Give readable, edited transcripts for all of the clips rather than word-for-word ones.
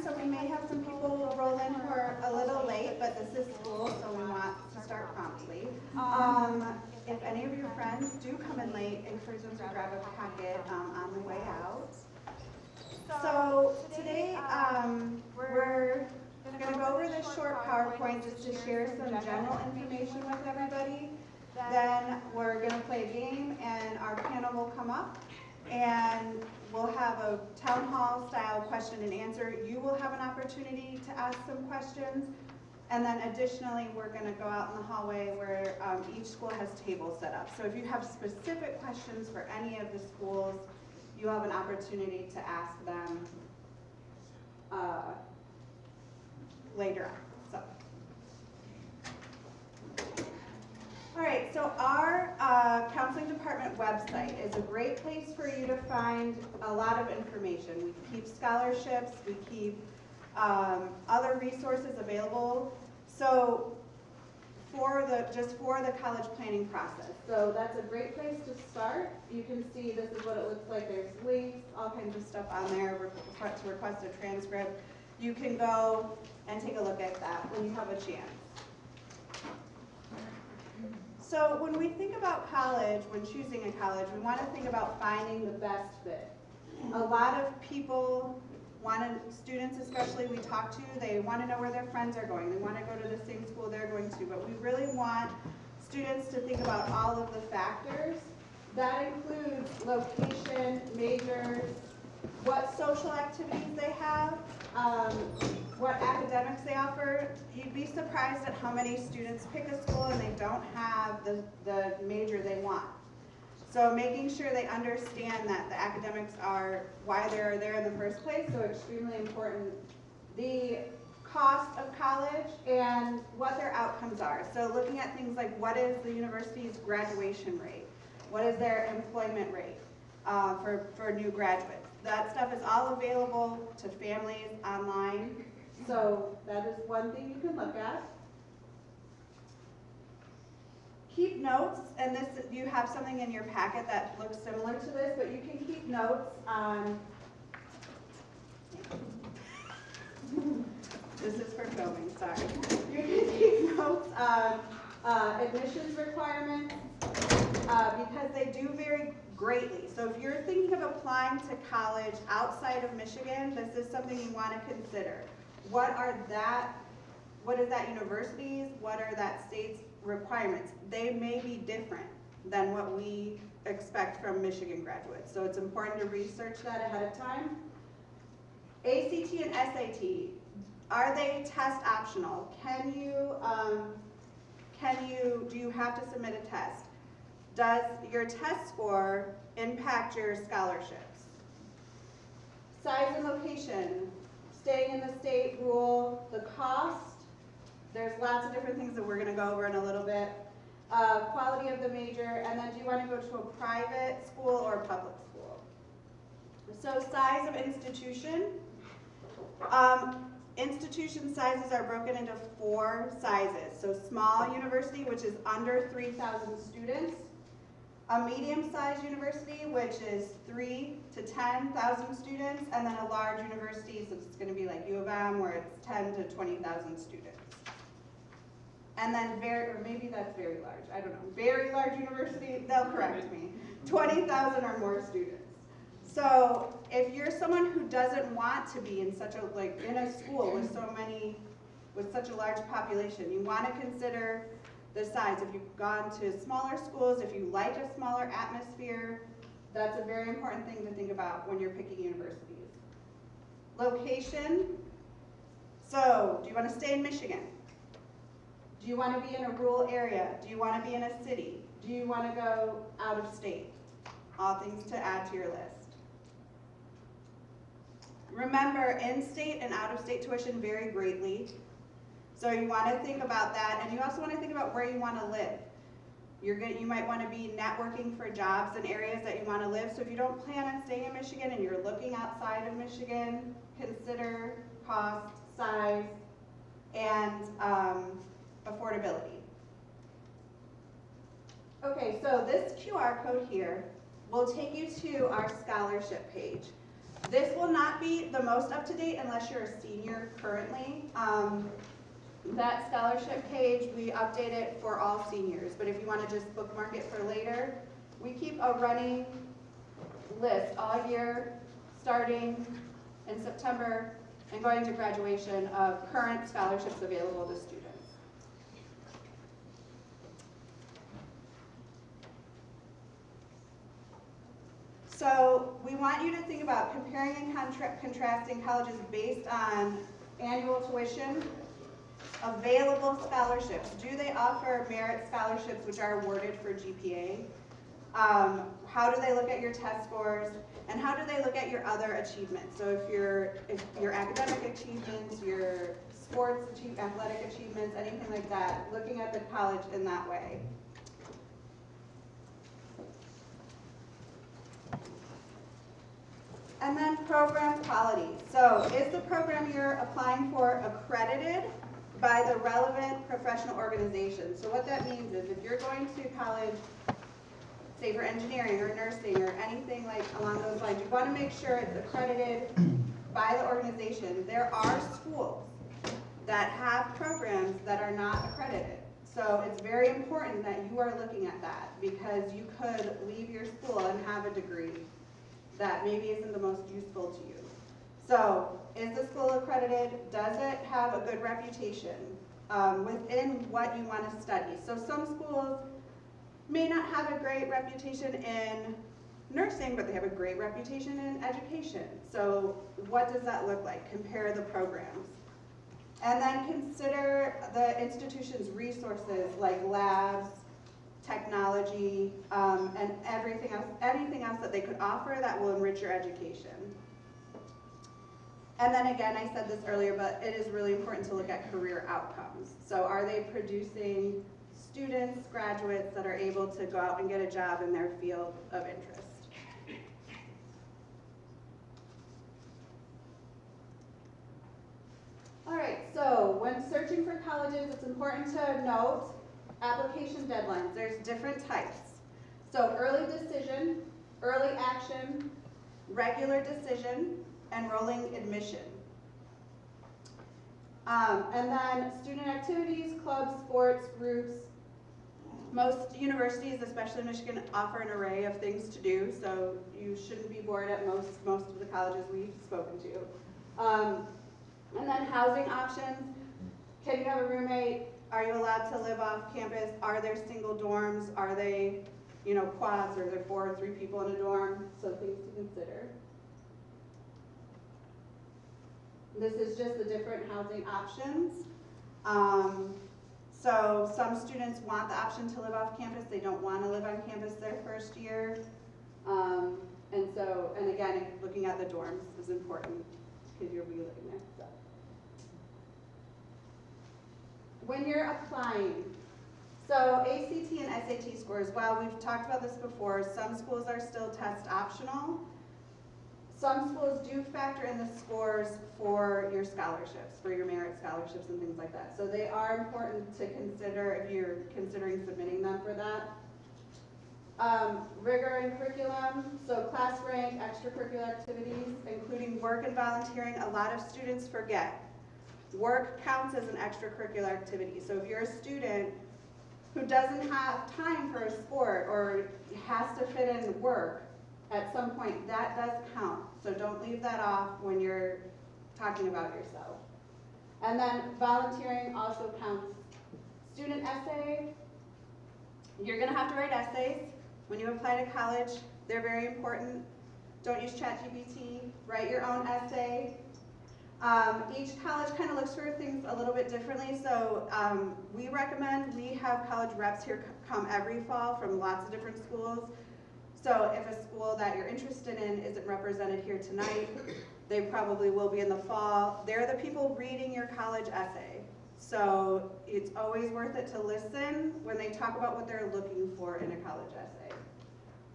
So we may have some people roll in who are a little late, but this is school, so we want to start promptly. If any of your friends do come in late, encourage them to grab a packet on the way out. So today we're going to go over this short PowerPoint just to share some general information with everybody. Then we're going to play a game and our panel will come up. And we'll have a town hall style question and answer. You will have an opportunity to ask some questions. And then additionally, we're going to go out in the hallway where each school has tables set up. So if you have specific questions for any of the schools, you have an opportunity to ask them later on. All right, so our counseling department website is a great place for you to find a lot of information. We keep scholarships, we keep other resources available. So just for the college planning process. So that's a great place to start. You can see this is what it looks like. There's links, all kinds of stuff on there to request a transcript. You can go and take a look at that when you have a chance. So when we think about college, when choosing a college, we want to think about finding the best fit. A lot of people students especially we talk to, they want to know where their friends are going. They want to go to the same school they're going to, but we really want students to think about all of the factors. That includes location, majors, what social activities they have, what academics they offer. You'd be surprised at how many students pick a school and they don't have the major they want. So making sure they understand that the academics are why they're there in the first place, so extremely important. The cost of college and what their outcomes are. So looking at things like what is the university's graduation rate? What is their employment rate for new graduates? That stuff is all available to families online. So that is one thing you can look at. Keep notes, and this you have something in your packet that looks similar to this, but you can keep notes on, this is for filming, sorry. You can keep notes on admissions requirements because they do vary greatly. So if you're thinking of applying to college outside of Michigan, this is something you want to consider. What is that university's, what are that state's requirements? They may be different than what we expect from Michigan graduates. So it's important to research that ahead of time. ACT and SAT, are they test optional? Do you have to submit a test? Does your test score impact your scholarships? Size and location, staying in the state rule, the cost. There's lots of different things that we're going to go over in a little bit. Quality of the major, and then do you want to go to a private school or a public school? So size of institution. Institution sizes are broken into 4 sizes. So small university, which is under 3,000 students. A medium-sized university, which is 3 to 10,000 students, and then a large university, so it's going to be like U of M, where it's 10 to 20,000 students. And then or maybe that's very large, I don't know. Very large university, they'll correct me. 20,000 or more students. So if you're someone who doesn't want to be in such a, in a school with such a large population, you want to consider the size. If you've gone to smaller schools, if you like a smaller atmosphere, that's a very important thing to think about when you're picking universities. Location. So, do you want to stay in Michigan? Do you want to be in a rural area? Do you want to be in a city? Do you want to go out of state? All things to add to your list. Remember, in-state and out-of-state tuition vary greatly. So you want to think about that, and you also want to think about where you want to live. You might want to be networking for jobs in areas that you want to live. So if you don't plan on staying in Michigan and you're looking outside of Michigan, consider cost, size, and affordability. Okay, so this QR code here will take you to our scholarship page. This will not be the most up-to-date unless you're a senior currently. That scholarship page, we update it for all seniors, but if you want to just bookmark it for later, we keep a running list all year, starting in September and going to graduation, of current scholarships available to students. So we want you to think about comparing and contrasting colleges based on annual tuition, available scholarships. Do they offer merit scholarships which are awarded for GPA? How do they look at your test scores? And how do they look at your other achievements? So if your academic achievements, your athletic achievements, anything like that, looking at the college in that way. And then program quality. So is the program you're applying for accredited by the relevant professional organization? So what that means is if you're going to college, say for engineering or nursing or anything like along those lines, you want to make sure it's accredited by the organization. There are schools that have programs that are not accredited. So it's very important that you are looking at that, because you could leave your school and have a degree that maybe isn't the most useful to you. So, is the school accredited? Does it have a good reputation within what you want to study? So some schools may not have a great reputation in nursing, but they have a great reputation in education. So what does that look like? Compare the programs. And then consider the institution's resources like labs, technology, and anything else that they could offer that will enrich your education. And then again, I said this earlier, but it is really important to look at career outcomes. So are they producing students, graduates that are able to go out and get a job in their field of interest? All right, so when searching for colleges, it's important to note application deadlines. There's different types. So early decision, early action, regular decision, and rolling admission. And then student activities, clubs, sports, groups. Most universities, especially Michigan, offer an array of things to do, so you shouldn't be bored at most of the colleges we've spoken to. And then housing options. Can you have a roommate? Are you allowed to live off campus? Are there single dorms? Are they, quads? Or are there 4 or 3 people in a dorm? So things to consider. This is just the different housing options. So some students want the option to live off campus. They don't want to live on campus their first year. And again, looking at the dorms is important because you'll be living there. So. When you're applying, so ACT and SAT scores, well, we've talked about this before, some schools are still test optional. Some schools do factor in the scores for your scholarships, for your merit scholarships and things like that. So they are important to consider if you're considering submitting them for that. Rigor in curriculum, so class rank, extracurricular activities, including work and volunteering. A lot of students forget Work counts as an extracurricular activity. So if you're a student who doesn't have time for a sport or has to fit in work at some point, that does count. So don't leave that off when you're talking about yourself. And then volunteering also counts. Student essay, you're gonna have to write essays. When you apply to college, they're very important. Don't use ChatGPT, write your own essay. Each college kind of looks for things a little bit differently, so we recommend, we have college reps here come every fall from lots of different schools. So if a school that you're interested in isn't represented here tonight, they probably will be in the fall. They're the people reading your college essay. So it's always worth it to listen when they talk about what they're looking for in a college essay.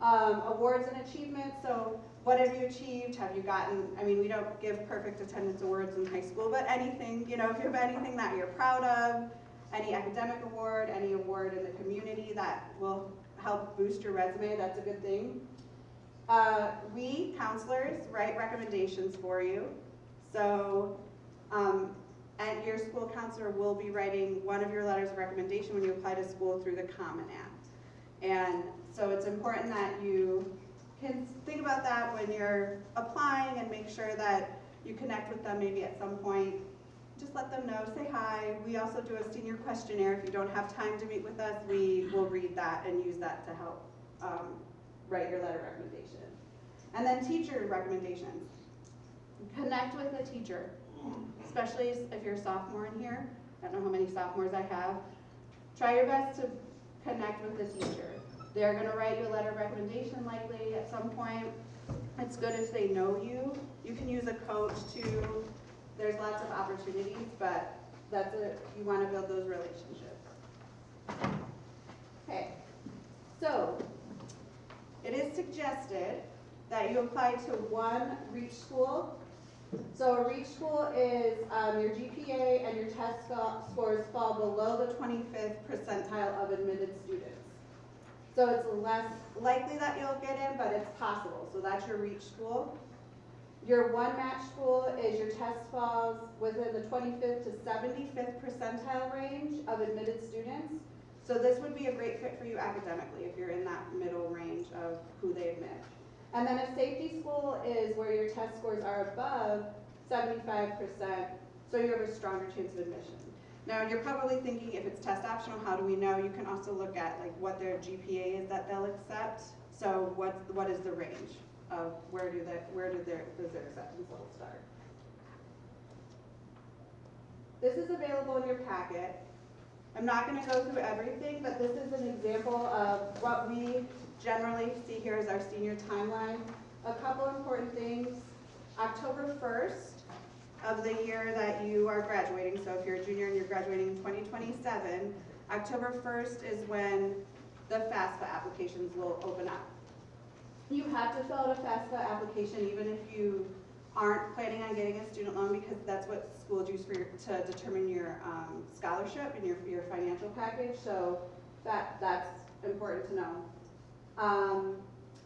Awards and achievements, so what have you achieved? Have you gotten, I mean, we don't give perfect attendance awards in high school, but anything, you know, if you have anything that you're proud of, any academic award, any award in the community that will help boost your resume, that's a good thing. We, counselors, write recommendations for you. So, and your school counselor will be writing one of your letters of recommendation when you apply to school through the Common App. And so it's important that you can think about that when you're applying and make sure that you connect with them maybe at some point. Just let them know, say hi. We also do a senior questionnaire. If you don't have time to meet with us, we will read that and use that to help write your letter of recommendation. And then teacher recommendations. Connect with a teacher, especially if you're a sophomore in here. I don't know how many sophomores I have. Try your best to connect with the teacher. They're going to write you a letter of recommendation likely at some point. It's good if they know you. You can use a coach too. There's lots of opportunities, but that's it. You want to build those relationships. Okay, so it is suggested that you apply to one REACH school. So a REACH school is your GPA and your test scores fall below the 25th percentile of admitted students. So it's less likely that you'll get in, but it's possible. So that's your REACH school. Your one match school is your test falls within the 25th to 75th percentile range of admitted students. So this would be a great fit for you academically if you're in that middle range of who they admit. And then a safety school is where your test scores are above 75%, so you have a stronger chance of admission. Now you're probably thinking, if it's test optional, how do we know? You can also look at like what their GPA is that they'll accept. So what is the range of where does their acceptance level start? This is available in your packet. I'm not going to go through everything, but this is an example of what we generally see here as our senior timeline. A couple important things. October 1st of the year that you are graduating, so if you're a junior and you're graduating in 2027, October 1st is when the FAFSA applications will open up. You have to fill out a FAFSA application even if you aren't planning on getting a student loan, because that's what schools use to determine your scholarship and your financial package, so that's important to know.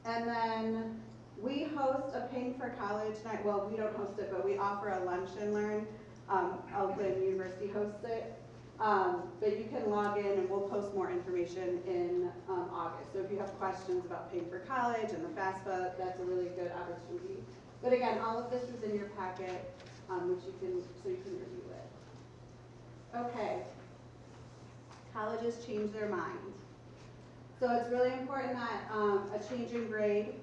And then we host a Paying for College night. Well, we don't host it, but we offer a lunch and learn. Oakland University hosts it. But you can log in and we'll post more information in August. So if you have questions about Paying for College and the FAFSA, that's a really good opportunity. But again, all of this is in your packet, which you can review it. Okay, colleges change their mind. So it's really important that a change in grade,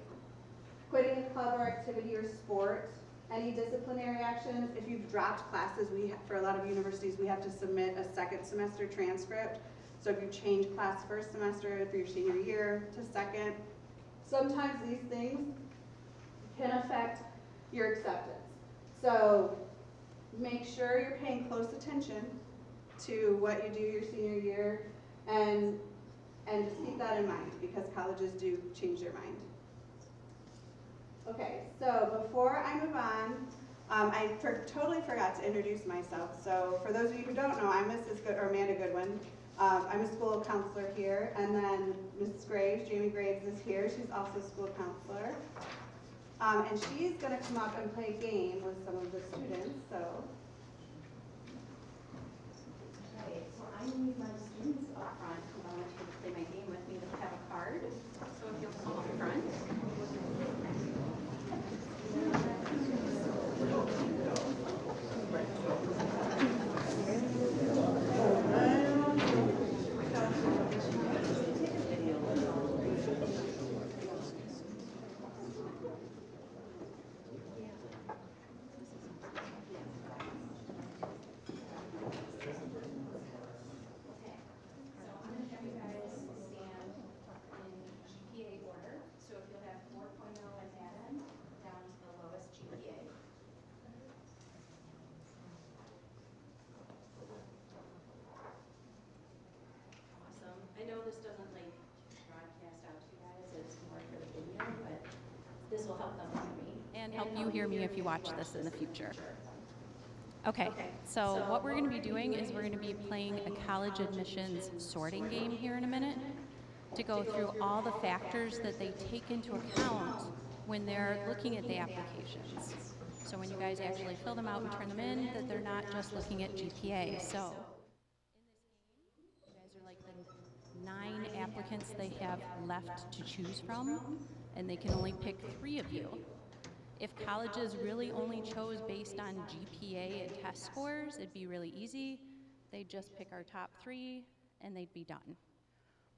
quitting a club or activity or sport, any disciplinary actions. If you've dropped classes, for a lot of universities, we have to submit a second semester transcript. So if you change class first semester for your senior year to second, sometimes these things can affect your acceptance. So make sure you're paying close attention to what you do your senior year, and just keep that in mind, because colleges do change their mind. Okay, so before I move on, I totally forgot to introduce myself. So for those of you who don't know, I'm Amanda Goodwin. I'm a school counselor here, and then Mrs. Graves, Jamie Graves, is here. She's also a school counselor. And she's going to come up and play a game with some of the students. So I need my students up front who volunteer to play my game with me to have a card. So if you'll come up front. I know this doesn't like broadcast out to you guys, it's more for the video, but this will help them hear me. And help you hear me if you watch this in the future. Okay, so what we're going to be doing is we're going to be playing a college admissions sorting game here in a minute to go through all the factors that they take into account when they're looking at the applications. So when you guys actually fill them out and turn them in, that they're not just looking at GPA. So you guys are like the 9 applicants they have left to choose from, and they can only pick 3 of you. If colleges really only chose based on GPA and test scores, it'd be really easy. They'd just pick our top 3 and they'd be done.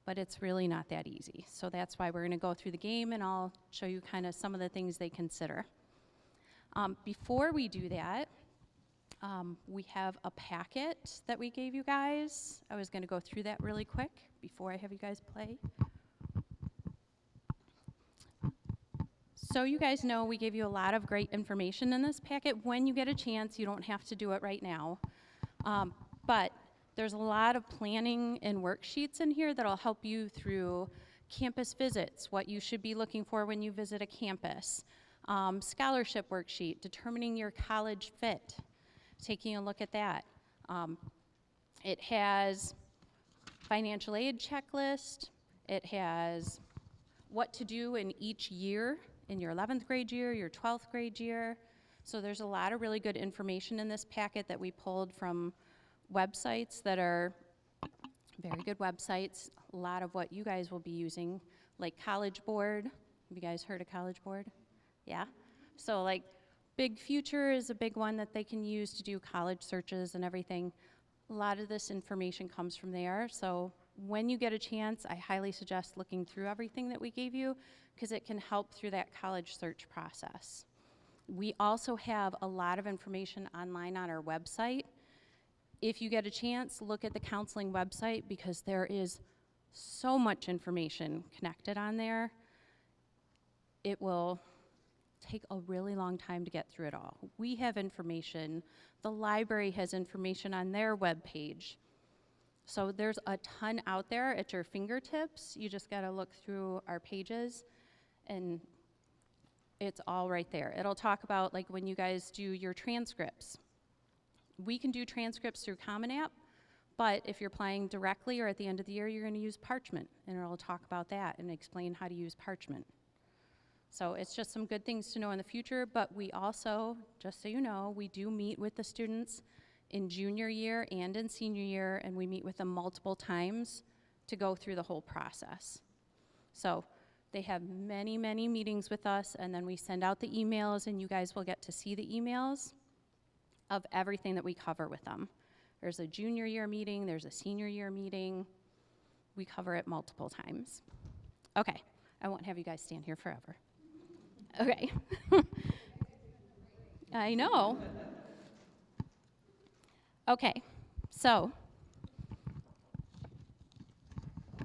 But it's really not that easy. So that's why we're gonna go through the game and I'll show you kind of some of the things they consider. Before we do that, we have a packet that we gave you guys. I was gonna go through that really quick before I have you guys play. So you guys know we gave you a lot of great information in this packet. When you get a chance, you don't have to do it right now. But there's a lot of planning and worksheets in here that'll help you through campus visits, what you should be looking for when you visit a campus, scholarship worksheet, determining your college fit, taking a look at that. It has financial aid checklist. It has what to do in each year, in your 11th grade year, your 12th grade year. So there's a lot of really good information in this packet that we pulled from websites that are very good websites. A lot of what you guys will be using, like College Board. Have you guys heard of College Board? Yeah? So like Big Future is a big one that they can use to do college searches and everything. A lot of this information comes from there. So when you get a chance, I highly suggest looking through everything that we gave you because it can help through that college search process. We also have a lot of information online on our website. If you get a chance, look at the counseling website because there is so much information connected on there. It will take a really long time to get through it all. We have information. The library has information on their webpage. So there's a ton out there at your fingertips. You just gotta look through our pages and it's all right there. It'll talk about like when you guys do your transcripts. We can do transcripts through Common App, but if you're applying directly or at the end of the year, you're gonna use Parchment, and it'll talk about that and explain how to use Parchment. So it's just some good things to know in the future, but we also, just so you know, we do meet with the students in junior year and in senior year, and we meet with them multiple times to go through the whole process. So they have many, many meetings with us, and then we send out the emails, and you guys will get to see the emails of everything that we cover with them. There's a junior year meeting, there's a senior year meeting. We cover it multiple times. Okay, I won't have you guys stand here forever. Okay. I know. Okay, so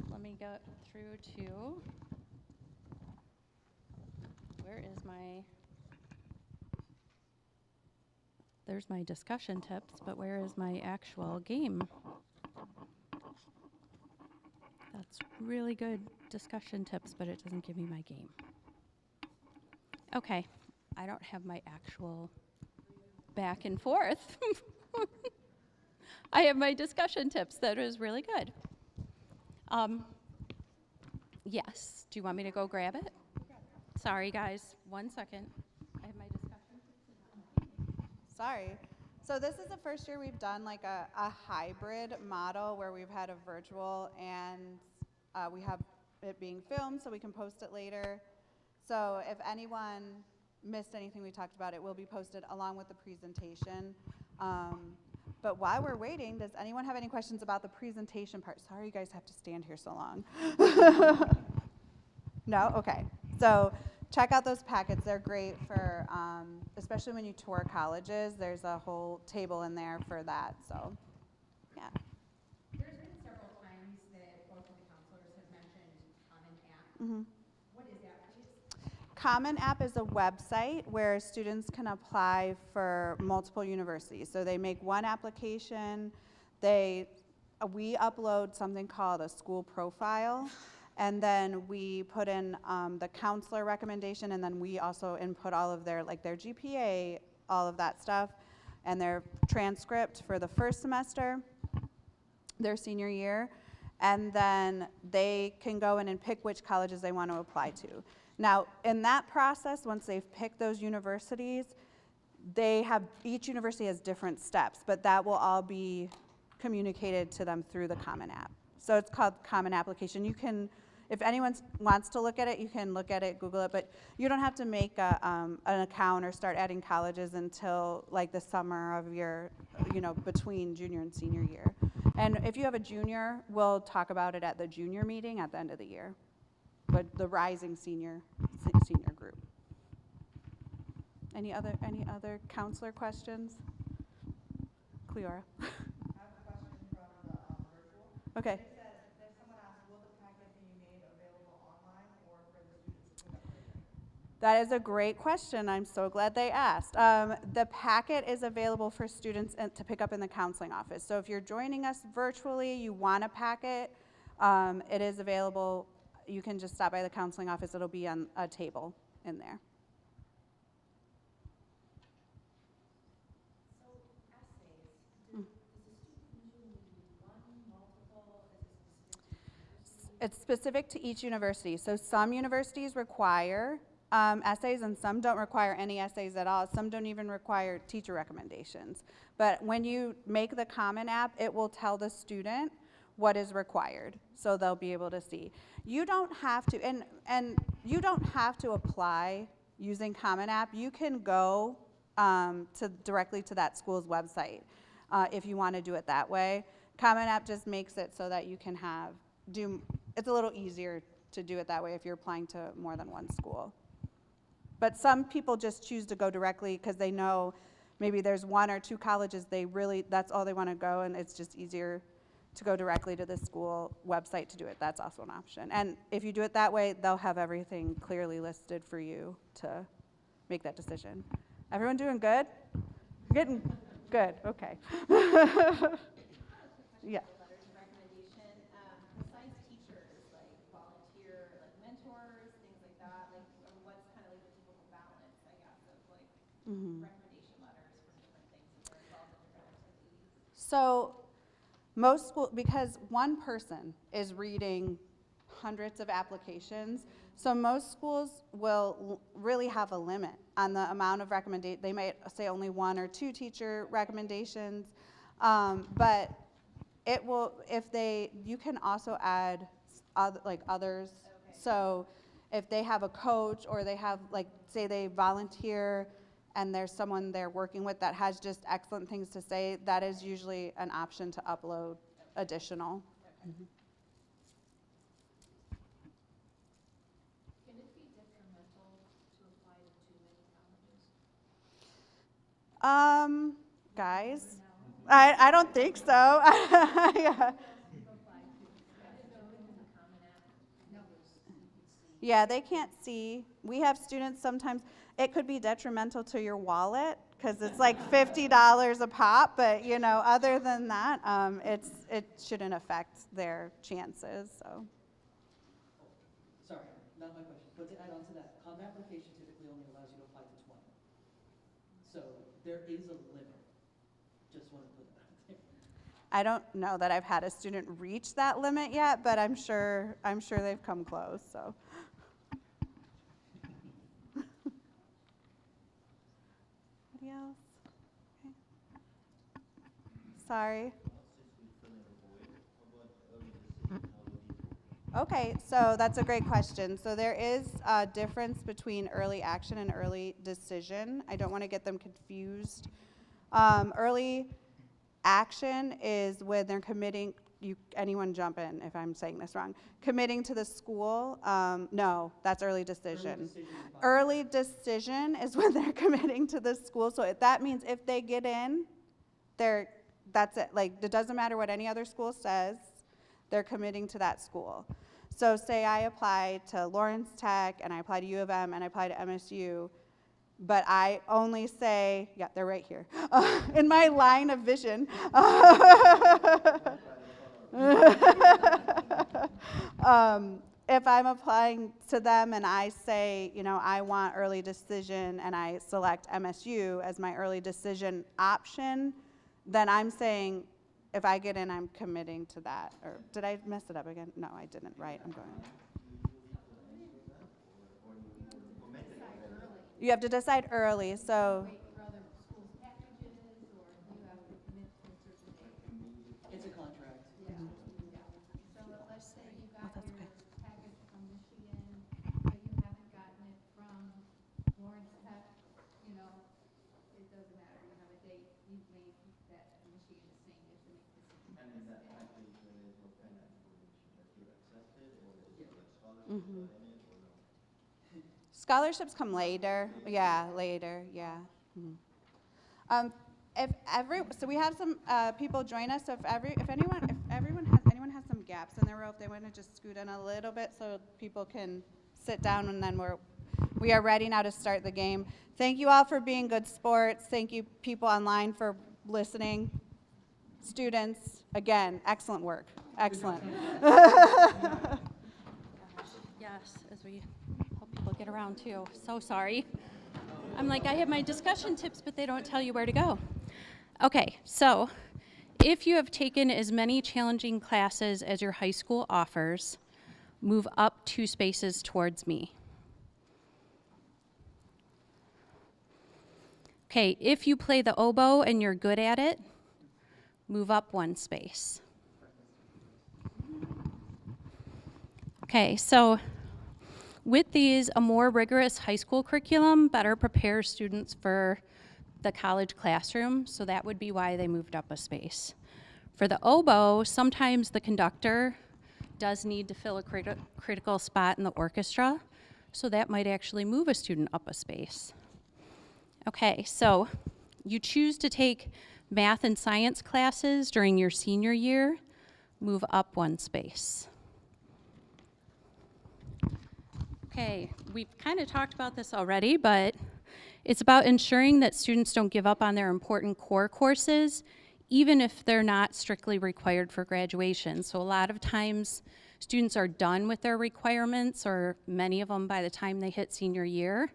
let me go through to, where is my, there's my discussion tips, but where is my actual game? That's really good discussion tips, but it doesn't give me my game. Okay, I don't have my actual back and forth. I have my discussion tips. That is really good. Yes, do you want me to go grab it? Sorry guys, 1 second. I have my discussion tips. Sorry. So this is the first year we've done like a hybrid model where we've had a virtual and we have it being filmed so we can post it later. So if anyone missed anything we talked about, it will be posted along with the presentation. But while we're waiting, does anyone have any questions about the presentation part? Sorry you guys have to stand here so long. No? Okay. So check out those packets. They're great for, especially when you tour colleges. There's a whole table in there for that. So, yeah. There's been several times that both of the counselors have mentioned Common App. Mm-hmm. What is that, please? Common App is a website where students can apply for multiple universities. So they make one application. We upload something called a school profile. And then we put in the counselor recommendation, and then we also input all of their GPA, all of that stuff, and their transcript for the first semester, their senior year, and then they can go in and pick which colleges they want to apply to. Now, in that process, once they've picked those universities, each university has different steps, but that will all be communicated to them through the Common App. So it's called Common Application. You can, if anyone wants to look at it, you can look at it, Google it, but you don't have to make an account or start adding colleges until like the summer of your, between junior and senior year. And if you have a junior, we'll talk about it at the junior meeting at the end of the year, but the rising senior group. Any other counselor questions? Cleora. I have a question from the virtual. Okay. It says, if someone asks, will the packet be made available online or for the students to pick up later? That is a great question. I'm so glad they asked. The packet is available for students to pick up in the counseling office. So if you're joining us virtually, you want a packet, it is available. You can just stop by the counseling office. It'll be on a table in there. So essays, does a student usually need one, multiple, is it specific to each university? It's specific to each university. So some universities require essays and some don't require any essays at all. Some don't even require teacher recommendations. But when you make the Common App, it will tell the student what is required. So they'll be able to see. You don't have to, and you don't have to apply using Common App. You can go directly to that school's website if you want to do it that way. Common App just makes it so that you can it's a little easier to do it that way if you're applying to more than one school. But some people just choose to go directly because they know maybe there's one or two colleges that's all they want to go, and it's just easier to go directly to the school website to do it. That's also an option. And if you do it that way, they'll have everything clearly listed for you to make that decision. Everyone doing good? Getting good, okay. Yeah. Letters of recommendation, besides teachers, like volunteer, like mentors, things like that, like what's kind of like the typical balance, I guess, of like recommendation letters from different things that are involved in different activities? So most schools, because one person is reading hundreds of applications, so most schools will really have a limit on the amount of recommendations. They might say only one or two teacher recommendations, but it will, you can also add others. Okay. So if they have a coach or they have, say they volunteer and there's someone they're working with that has just excellent things to say, that is usually an option to upload additional. Okay. Mm-hmm. Can it be detrimental to apply to too many colleges? Guys, I don't think so. Yeah. Yeah, they can't see. We have students sometimes, it could be detrimental to your wallet because it's like $50 a pop, but other than that, it shouldn't affect their chances, so. Sorry, not my question, but to add on to that, Common Application typically only allows you to apply to 20. So there is a limit. Just want to put that out there. I don't know that I've had a student reach that limit yet, but I'm sure they've come close, so. Anybody else? Okay. Sorry. Okay, so that's a great question. So there is a difference between early action and early decision. I don't want to get them confused. Early action is when they're committing, anyone jump in if I'm saying this wrong, committing to the school. No, that's early decision. Early decision is when they're committing to the school. So that means if they get in, that's it. Like, it doesn't matter what any other school says, they're committing to that school. So say I apply to Lawrence Tech, and I apply to U of M, and I apply to MSU, but I only say, yeah, they're right here, in my line of vision. If I'm applying to them and I say, you know, I want early decision, and I select MSU as my early decision option, then I'm saying, if I get in, I'm committing to that. Or did I mess it up again? No, I didn't. Right, I'm going. You have to decide early, so. It's a contract. So let's say you got your package from Michigan, but you haven't gotten it from Lawrence Tech, you know, it doesn't matter, you have a date, you've made that Michigan is saying you have to make this decision. And in that package, there is what kind of information that you're accepted, or is it like scholarship in it, or no? Scholarships come later. Yeah, later. Yeah. So we have some people join us. So if anyone has some gaps in their row, if they want to just scoot in a little bit so people can sit down, and then we are ready now to start the game. Thank you all for being good sports. Thank you people online for listening. Students, again, excellent work. Excellent. Yes, as we help people get around too. So sorry. I'm like, I have my discussion tips, but they don't tell you where to go. Okay, so if you have taken as many challenging classes as your high school offers, move up 2 spaces towards me. Okay, if you play the oboe and you're good at it, move up 1 space. Okay, so with these, a more rigorous high school curriculum better prepares students for the college classroom, so that would be why they moved up a space. For the oboe, sometimes the conductor does need to fill a critical spot in the orchestra, so that might actually move a student up a space. Okay, so you choose to take math and science classes during your senior year, move up 1 space. Okay, we've kind of talked about this already, but it's about ensuring that students don't give up on their important core courses, even if they're not strictly required for graduation. So a lot of times, students are done with their requirements, or many of them by the time they hit senior year.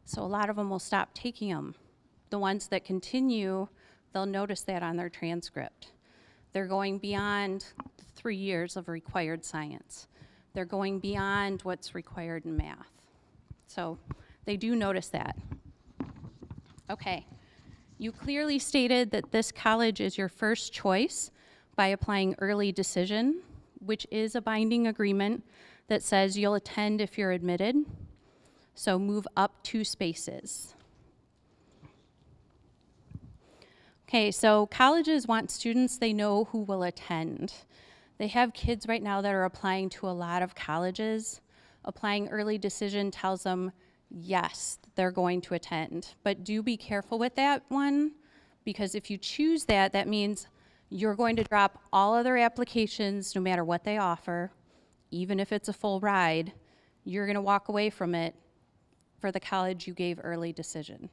So a lot of them will stop taking them. The ones that continue, they'll notice that on their transcript. They're going beyond 3 years of required science. They're going beyond what's required in math. So they do notice that. Okay, you clearly stated that this college is your first choice by applying early decision, which is a binding agreement that says you'll attend if you're admitted. So move up 2 spaces. Okay, so colleges want students they know who will attend. They have kids right now that are applying to a lot of colleges. Applying early decision tells them, yes, they're going to attend. But do be careful with that one, because if you choose that, that means you're going to drop all other applications no matter what they offer, even if it's a full ride. You're going to walk away from it for the college you gave early decision.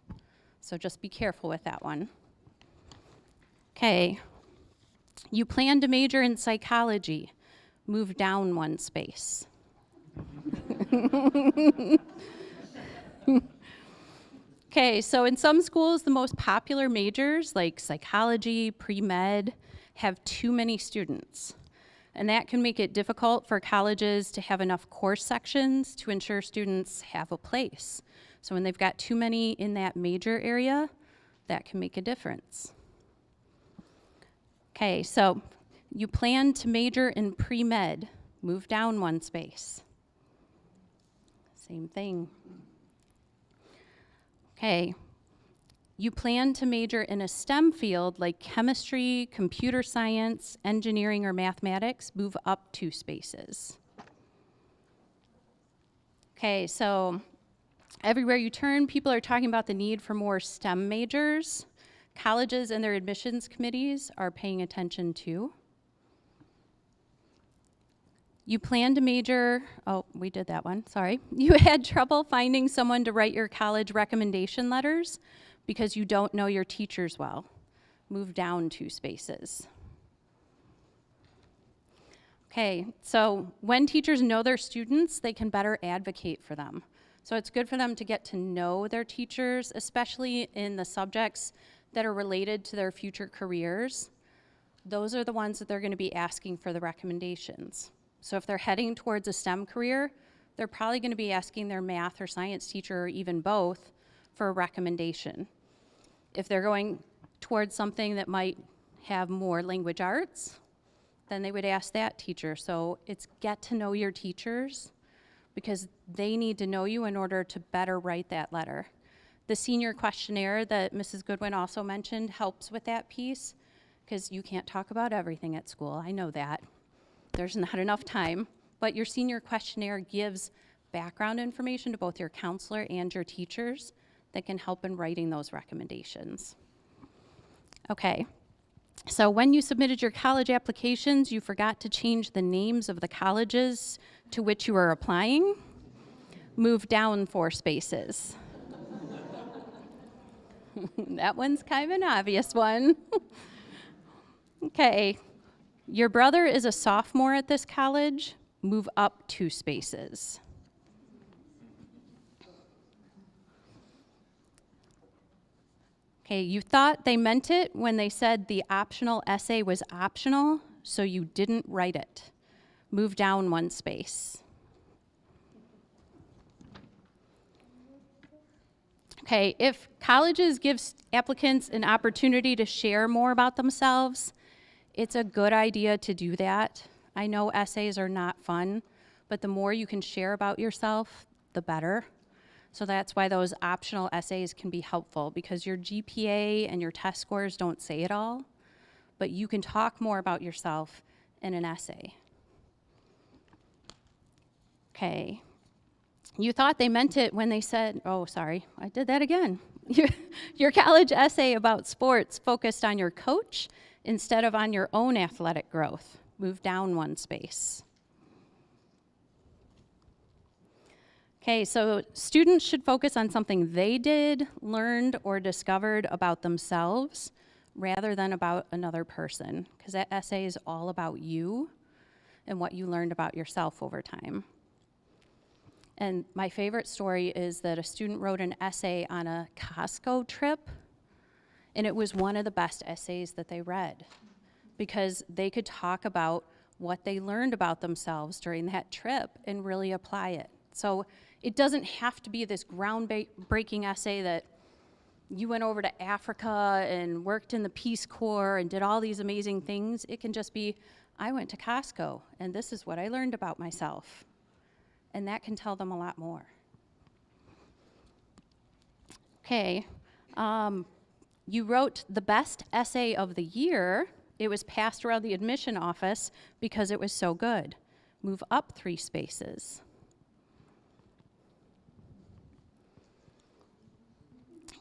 So just be careful with that one. Okay. You plan to major in psychology. Move down 1 space. Okay, so in some schools, the most popular majors, like psychology, pre-med, have too many students. And that can make it difficult for colleges to have enough course sections to ensure students have a place. So when they've got too many in that major area, that can make a difference. Okay, so you plan to major in pre-med, move down one space. Same thing. Okay, you plan to major in a STEM field like chemistry, computer science, engineering, or mathematics, move up 2 spaces. Okay, so everywhere you turn, people are talking about the need for more STEM majors. Colleges and their admissions committees are paying attention too. You plan to major, oh, we did that one, sorry. You had trouble finding someone to write your college recommendation letters because you don't know your teachers well. Move down 2 spaces. Okay, so when teachers know their students, they can better advocate for them. So it's good for them to get to know their teachers, especially in the subjects that are related to their future careers. Those are the ones that they're going to be asking for the recommendations. So if they're heading towards a STEM career, they're probably going to be asking their math or science teacher, or even both, for a recommendation. If they're going towards something that might have more language arts, then they would ask that teacher. So it's get to know your teachers, because they need to know you in order to better write that letter. The senior questionnaire that Mrs. Goodwin also mentioned helps with that piece, because you can't talk about everything at school. I know that. There's not enough time, but your senior questionnaire gives background information to both your counselor and your teachers that can help in writing those recommendations. Okay, so when you submitted your college applications, you forgot to change the names of the colleges to which you were applying. Move down 4 spaces. That one's kind of an obvious one. Okay. Your brother is a sophomore at this college, move up 2 spaces. Okay, you thought they meant it when they said the optional essay was optional, so you didn't write it. Move down 1 space. Okay, if colleges give applicants an opportunity to share more about themselves, it's a good idea to do that. I know essays are not fun, but the more you can share about yourself, the better. So that's why those optional essays can be helpful, because your GPA and your test scores don't say it all, but you can talk more about yourself in an essay. Okay. You thought they meant it when they said, oh, sorry, I did that again. Your college essay about sports focused on your coach instead of on your own athletic growth. Move down 1 space. Okay, so students should focus on something they did, learned, or discovered about themselves rather than about another person, because that essay is all about you and what you learned about yourself over time. And my favorite story is that a student wrote an essay on a Costco trip, and it was one of the best essays that they read, because they could talk about what they learned about themselves during that trip and really apply it. So it doesn't have to be this groundbreaking essay that you went over to Africa and worked in the Peace Corps and did all these amazing things. It can just be, I went to Costco, and this is what I learned about myself. And that can tell them a lot more. Okay. You wrote the best essay of the year. It was passed around the admission office because it was so good. Move up 3 spaces.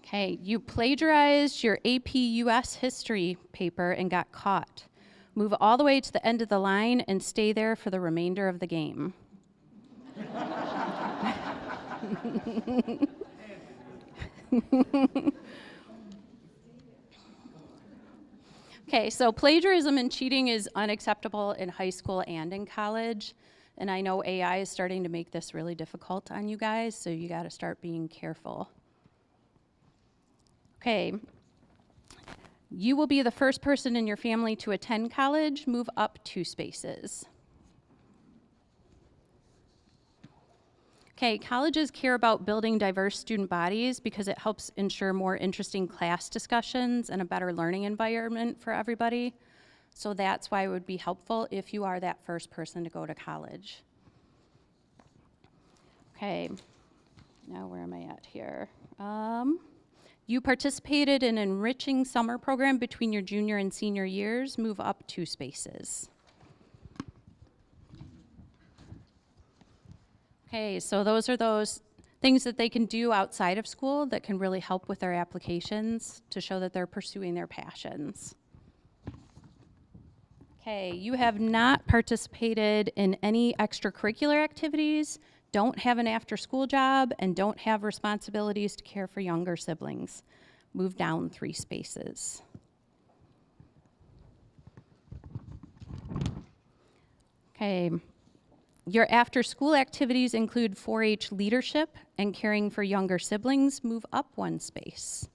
Okay, you plagiarized your AP US history paper and got caught. Move all the way to the end of the line and stay there for the remainder of the game. Okay, so plagiarism and cheating is unacceptable in high school and in college. And I know AI is starting to make this really difficult on you guys, so you gotta start being careful. Okay, you will be the first person in your family to attend college. Move up 2 spaces. Okay, colleges care about building diverse student bodies because it helps ensure more interesting class discussions and a better learning environment for everybody. So that's why it would be helpful if you are that first person to go to college. Okay, now where am I at here? You participated in an enriching summer program between your junior and senior years, move up 2 spaces. Okay, so those are those things that they can do outside of school that can really help with their applications to show that they're pursuing their passions. Okay, you have not participated in any extracurricular activities, don't have an after-school job, and don't have responsibilities to care for younger siblings. Move down 3 spaces. Okay, your after-school activities include 4-H leadership and caring for younger siblings. Move up 1 space.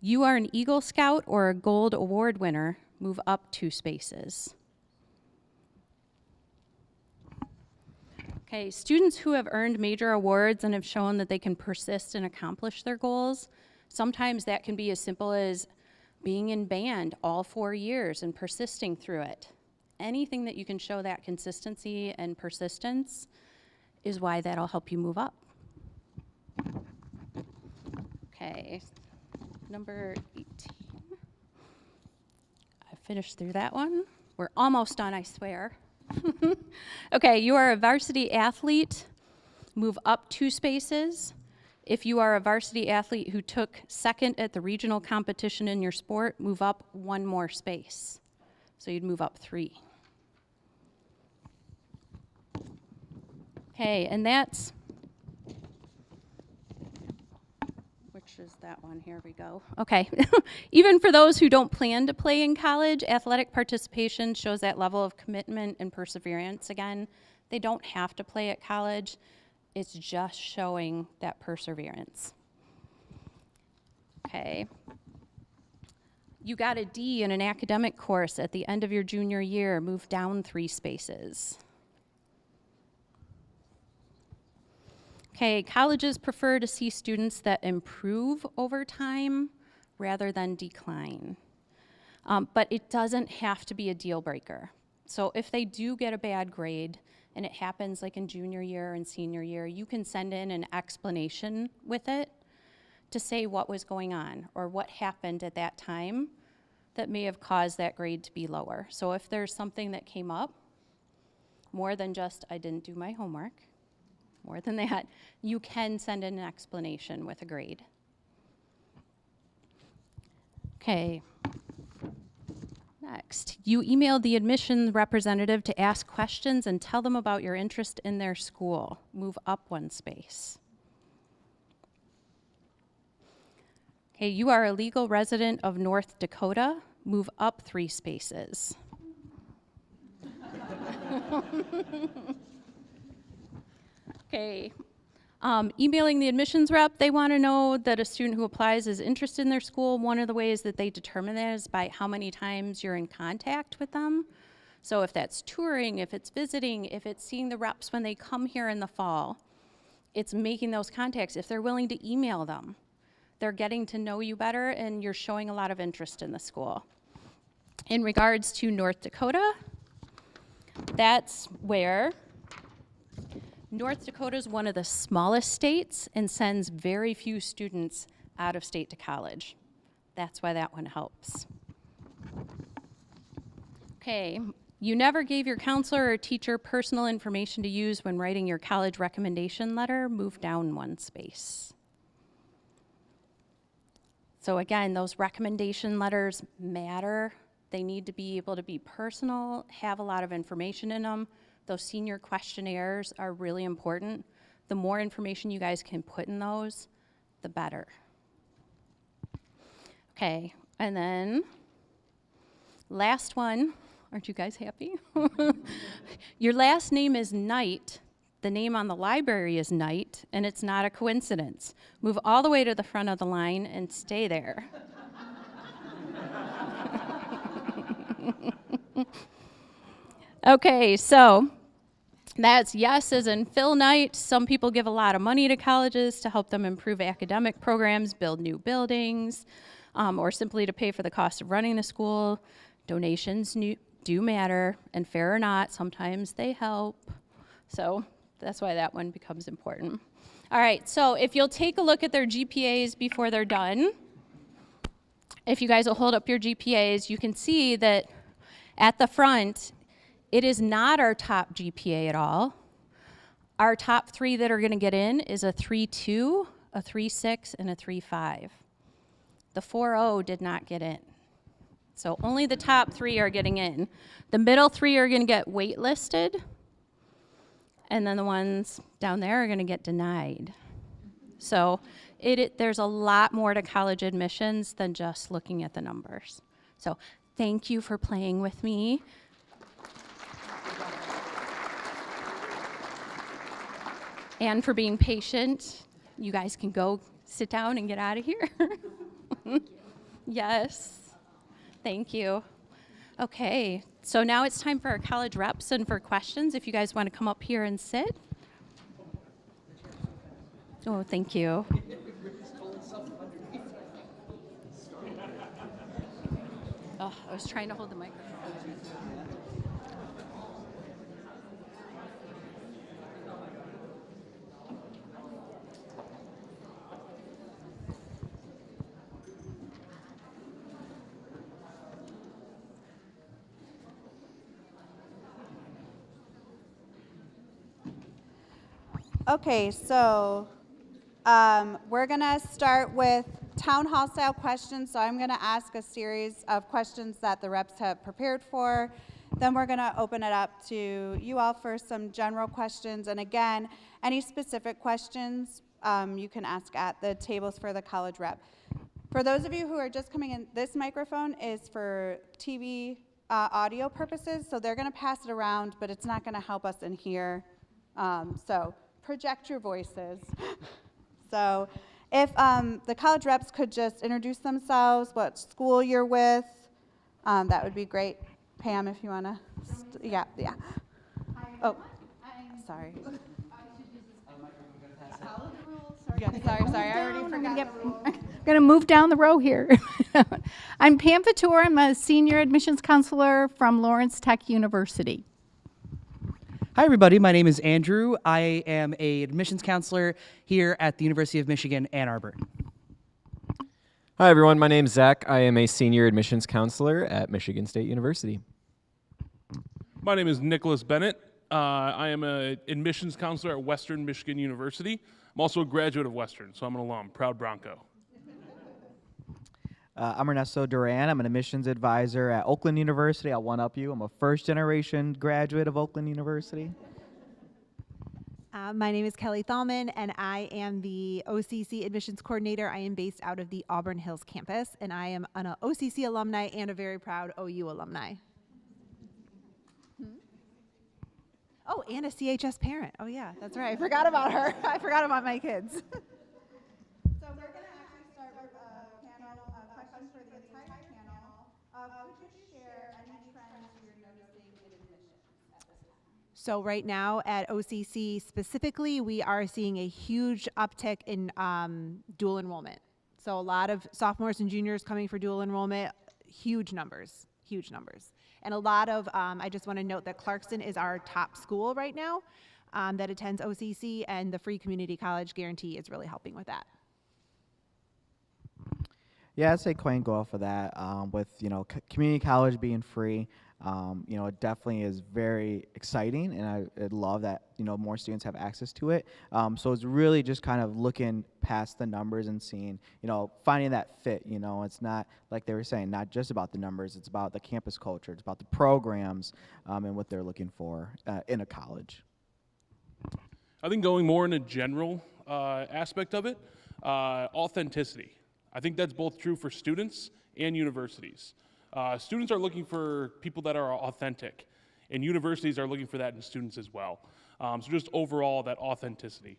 You are an Eagle Scout or a Gold Award winner. Move up 2 spaces. Okay, students who have earned major awards and have shown that they can persist and accomplish their goals, sometimes that can be as simple as being in band all 4 years and persisting through it. Anything that you can show that consistency and persistence is why that'll help you move up. Okay, number 18. I finished through that one. We're almost done, I swear. Okay, you are a varsity athlete. Move up 2 spaces. If you are a varsity athlete who took 2nd at the regional competition in your sport, move up 1 more space. So you'd move up 3. Okay, and that's, which is that one? Here we go. Okay. Even for those who don't plan to play in college, athletic participation shows that level of commitment and perseverance. Again, they don't have to play at college. It's just showing that perseverance. Okay. You got a D in an academic course at the end of your junior year. Move down 3 spaces. Okay, colleges prefer to see students that improve over time rather than decline. But it doesn't have to be a deal breaker. So if they do get a bad grade, and it happens like in junior year and senior year, you can send in an explanation with it to say what was going on or what happened at that time that may have caused that grade to be lower. So if there's something that came up, more than just I didn't do my homework, more than that, you can send in an explanation with a grade. Okay. Next, you emailed the admissions representative to ask questions and tell them about your interest in their school. Move up 1 space. Okay, you are a legal resident of North Dakota. Move up 3 spaces. Okay. Emailing the admissions rep, they want to know that a student who applies is interested in their school. One of the ways that they determine that is by how many times you're in contact with them. So if that's touring, if it's visiting, if it's seeing the reps when they come here in the fall, it's making those contacts. If they're willing to email them, they're getting to know you better and you're showing a lot of interest in the school. In regards to North Dakota, that's where North Dakota is one of the smallest states and sends very few students out of state to college. That's why that one helps. Okay, you never gave your counselor or teacher personal information to use when writing your college recommendation letter. Move down 1 space. So again, those recommendation letters matter. They need to be able to be personal, have a lot of information in them. Those senior questionnaires are really important. The more information you guys can put in those, the better. Okay, and then last one. Aren't you guys happy? Your last name is Knight. The name on the library is Knight, and it's not a coincidence. Move all the way to the front of the line and stay there. Okay, so That's yes as in Phil Knight. Some people give a lot of money to colleges to help them improve academic programs, build new buildings, or simply to pay for the cost of running the school. Donations do matter, and fair or not, sometimes they help. So that's why that one becomes important. All right, so if you'll take a look at their GPAs before they're done, if you guys will hold up your GPAs, you can see that at the front, it is not our top GPA at all. Our top 3 that are going to get in is a 3.2, a 3.6, and a 3.5. The 4.0 did not get in. So only the top 3 are getting in. The middle 3 are going to get waitlisted, and then the ones down there are going to get denied. So there's a lot more to college admissions than just looking at the numbers. So thank you for playing with me. And for being patient. You guys can go sit down and get out of here. Yes, thank you. Okay, so now it's time for our college reps and for questions. If you guys want to come up here and sit. Oh, thank you. Oh, I was trying to hold the microphone. Okay, so we're going to start with town hall style questions. So I'm going to ask a series of questions that the reps have prepared for. Then we're going to open it up to you all for some general questions. And again, any specific questions you can ask at the tables for the college rep. For those of you who are just coming in, this microphone is for TV audio purposes. So they're going to pass it around, but it's not going to help us in here. So project your voices. So if the college reps could just introduce themselves, what school you're with, that would be great. Pam, if you want to. Yeah. Oh, sorry. Sorry, I already forgot the rules. I'm going to move down the row here. I'm Pam Fatur. I'm a senior admissions counselor from Lawrence Tech University. Hi, everybody. My name is Andrew. I am an admissions counselor here at the University of Michigan, Ann Arbor. Hi, everyone. My name is Zach. I am a senior admissions counselor at Michigan State University. My name is Nicholas Bennett. I am an admissions counselor at Western Michigan University. I'm also a graduate of Western, so I'm an alum, proud Bronco. I'm Ernesto Duran. I'm an admissions advisor at Oakland University. I'll one-up you. I'm a first-generation graduate of Oakland University. My name is Kelly Thalman, and I am the OCC admissions coordinator. I am based out of the Auburn Hills campus, and I am an OCC alumni and a very proud OU alumni. Oh, and a CHS parent. Oh, yeah, that's right. I forgot about her. I forgot about my kids. So we're going to actually start with a panel of questions for the entire panel. Could you share any trends you're noticing in admissions at this time? So right now at OCC specifically, we are seeing a huge uptick in dual enrollment. So a lot of sophomores and juniors coming for dual enrollment, huge numbers. And a lot of, I just want to note that Clarkston is our top school right now that attends OCC, and the free community college guarantee is really helping with that. Yeah, I'd say Quinn go off of that. With community college being free, it definitely is very exciting, and I'd love that more students have access to it. So it's really just kind of looking past the numbers and seeing, finding that fit. It's not like they were saying, not just about the numbers. It's about the campus culture. It's about the programs and what they're looking for in a college. I think going more in a general aspect of it, authenticity. I think that's both true for students and universities. Students are looking for people that are authentic, and universities are looking for that in students as well. So just overall, that authenticity.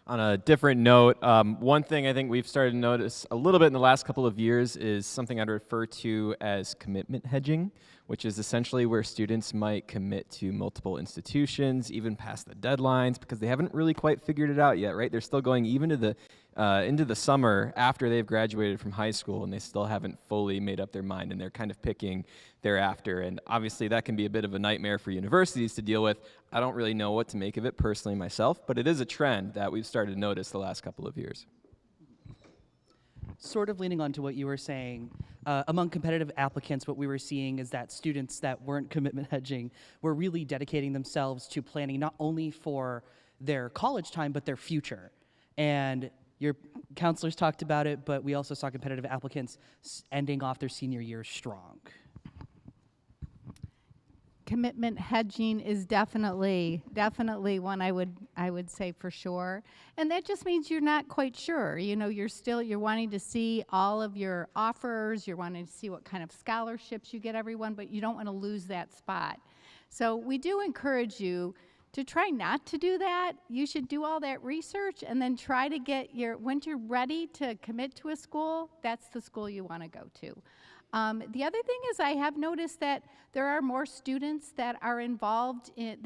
On a different note, one thing I think we've started to notice a little bit in the last couple of years is something I'd refer to as commitment hedging, which is essentially where students might commit to multiple institutions, even past the deadlines, because they haven't really quite figured it out yet, right? They're still going even to into the summer after they've graduated from high school, and they still haven't fully made up their mind, and they're kind of picking thereafter. And obviously that can be a bit of a nightmare for universities to deal with. I don't really know what to make of it personally myself, but it is a trend that we've started to notice the last couple of years. Sort of leaning on to what you were saying, among competitive applicants, what we were seeing is that students that weren't commitment hedging were really dedicating themselves to planning not only for their college time, but their future. And your counselors talked about it, but we also saw competitive applicants ending off their senior year strong. Commitment hedging is definitely one I would say for sure. And that just means you're not quite sure. You know, you're wanting to see all of your offers, you're wanting to see what kind of scholarships you get everyone, but you don't want to lose that spot. So we do encourage you to try not to do that. You should do all that research and then try to get when you're ready to commit to a school, that's the school you want to go to. The other thing is I have noticed that there are more students that are involved in,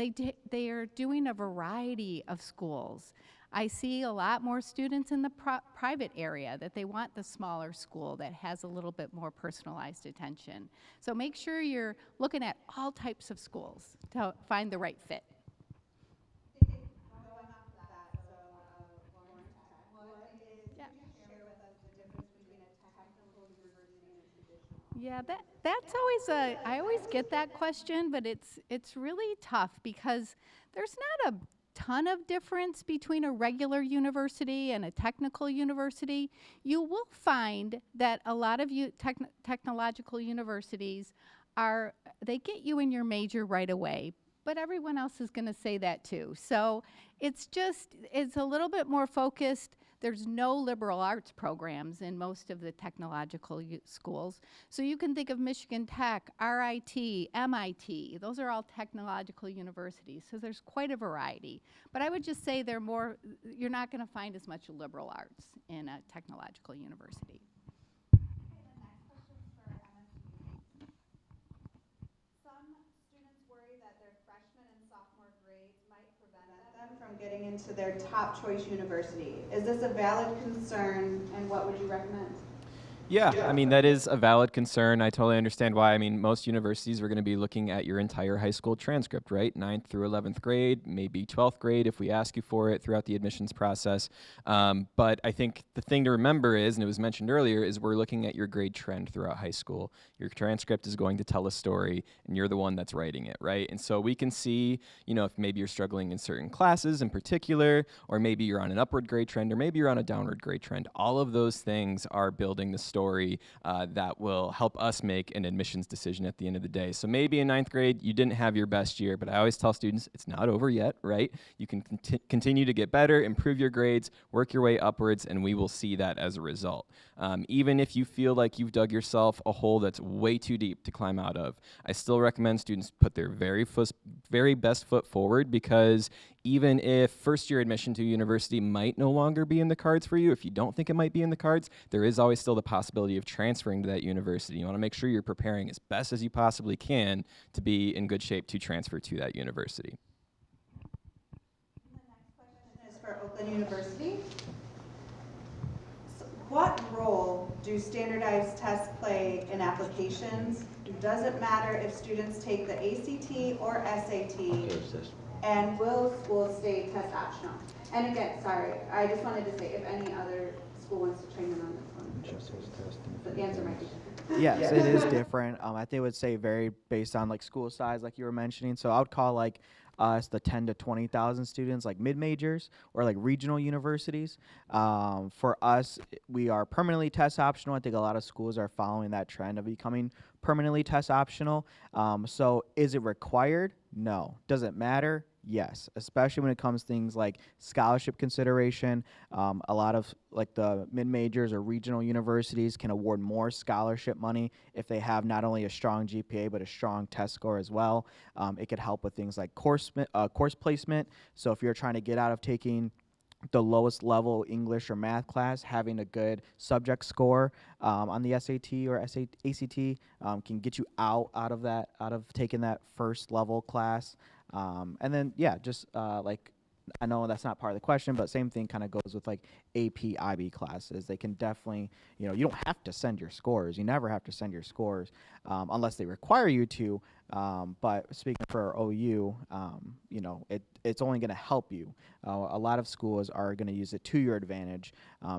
they are doing a variety of schools. I see a lot more students in the private area that they want the smaller school that has a little bit more personalized attention. So make sure you're looking at all types of schools to find the right fit. Yeah, that's always I always get that question, but it's really tough because there's not a ton of difference between a regular university and a technical university. You will find that a lot of technological universities they get you in your major right away, but everyone else is going to say that too. So it's a little bit more focused. There's no liberal arts programs in most of the technological schools. So you can think of Michigan Tech, RIT, MIT. Those are all technological universities. So there's quite a variety. But I would just say you're not going to find as much liberal arts in a technological university. From getting into their top choice university. Is this a valid concern, and what would you recommend? Yeah, I mean, that is a valid concern. I totally understand why. I mean, most universities are going to be looking at your entire high school transcript, right? 9th through 11th grade, maybe 12th grade if we ask you for it throughout the admissions process. But I think the thing to remember is, and it was mentioned earlier, is we're looking at your grade trend throughout high school. Your transcript is going to tell a story, and you're the one that's writing it, right? And so we can see, you know, if maybe you're struggling in certain classes in particular, or maybe you're on an upward grade trend, or maybe you're on a downward grade trend. All of those things are building the story that will help us make an admissions decision at the end of the day. So maybe in 9th grade, you didn't have your best year, but I always tell students it's not over yet, right? You can continue to get better, improve your grades, work your way upwards, and we will see that as a result. Even if you feel like you've dug yourself a hole that's way too deep to climb out of, I still recommend students put their very best foot forward, because even if first-year admission to a university might no longer be in the cards for you, if you don't think it might be in the cards, there is always still the possibility of transferring to that university. You want to make sure you're preparing as best as you possibly can to be in good shape to transfer to that university. And the next question is for Oakland University. So what role do standardized tests play in applications? Does it matter if students take the ACT or SAT? And will schools stay test optional? And again, sorry, I just wanted to say if any other school wants to train them on this one. But the answer might be different. Yes, it is different. I think it would say vary based on like school size, like you were mentioning. So I would call like us the 10 to 20,000 students, like mid-majors or like regional universities. For us, we are permanently test optional. I think a lot of schools are following that trend of becoming permanently test optional. So is it required? No. Does it matter? Yes, especially when it comes to things like scholarship consideration. A lot of like the mid-majors or regional universities can award more scholarship money if they have not only a strong GPA but a strong test score as well. It could help with things like course placement. So if you're trying to get out of taking the lowest level English or math class, having a good subject score on the SAT or ACT can get you out of taking that first level class. And then, yeah, just like, I know that's not part of the question, but same thing kind of goes with like AP IB classes. They can definitely, you know, you don't have to send your scores. You never have to send your scores unless they require you to. But speaking for OU, you know, it's only going to help you. A lot of schools are going to use it to your advantage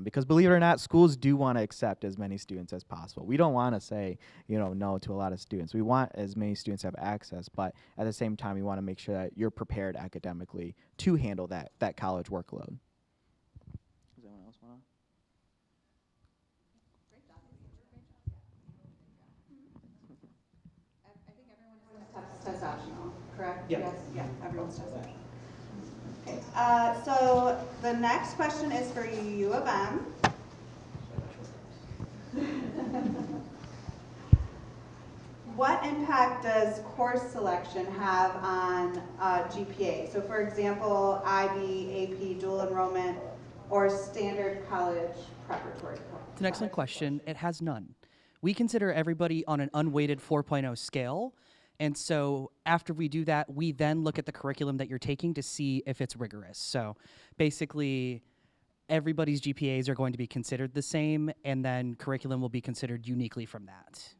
because, believe it or not, schools do want to accept as many students as possible. We don't want to say, you know, no to a lot of students. We want as many students to have access, but at the same time, we want to make sure that you're prepared academically to handle that college workload. Does anyone else want to? Test optional, correct? Yeah. Yes, yeah, everyone's test optional. Okay, so the next question is for U of M. What impact does course selection have on GPA? So for example, IB, AP, dual enrollment, or standard college preparatory? It's an excellent question. It has none. We consider everybody on an unweighted 4.0 scale. And so after we do that, we then look at the curriculum that you're taking to see if it's rigorous. So basically, everybody's GPAs are going to be considered the same, and then curriculum will be considered uniquely from that.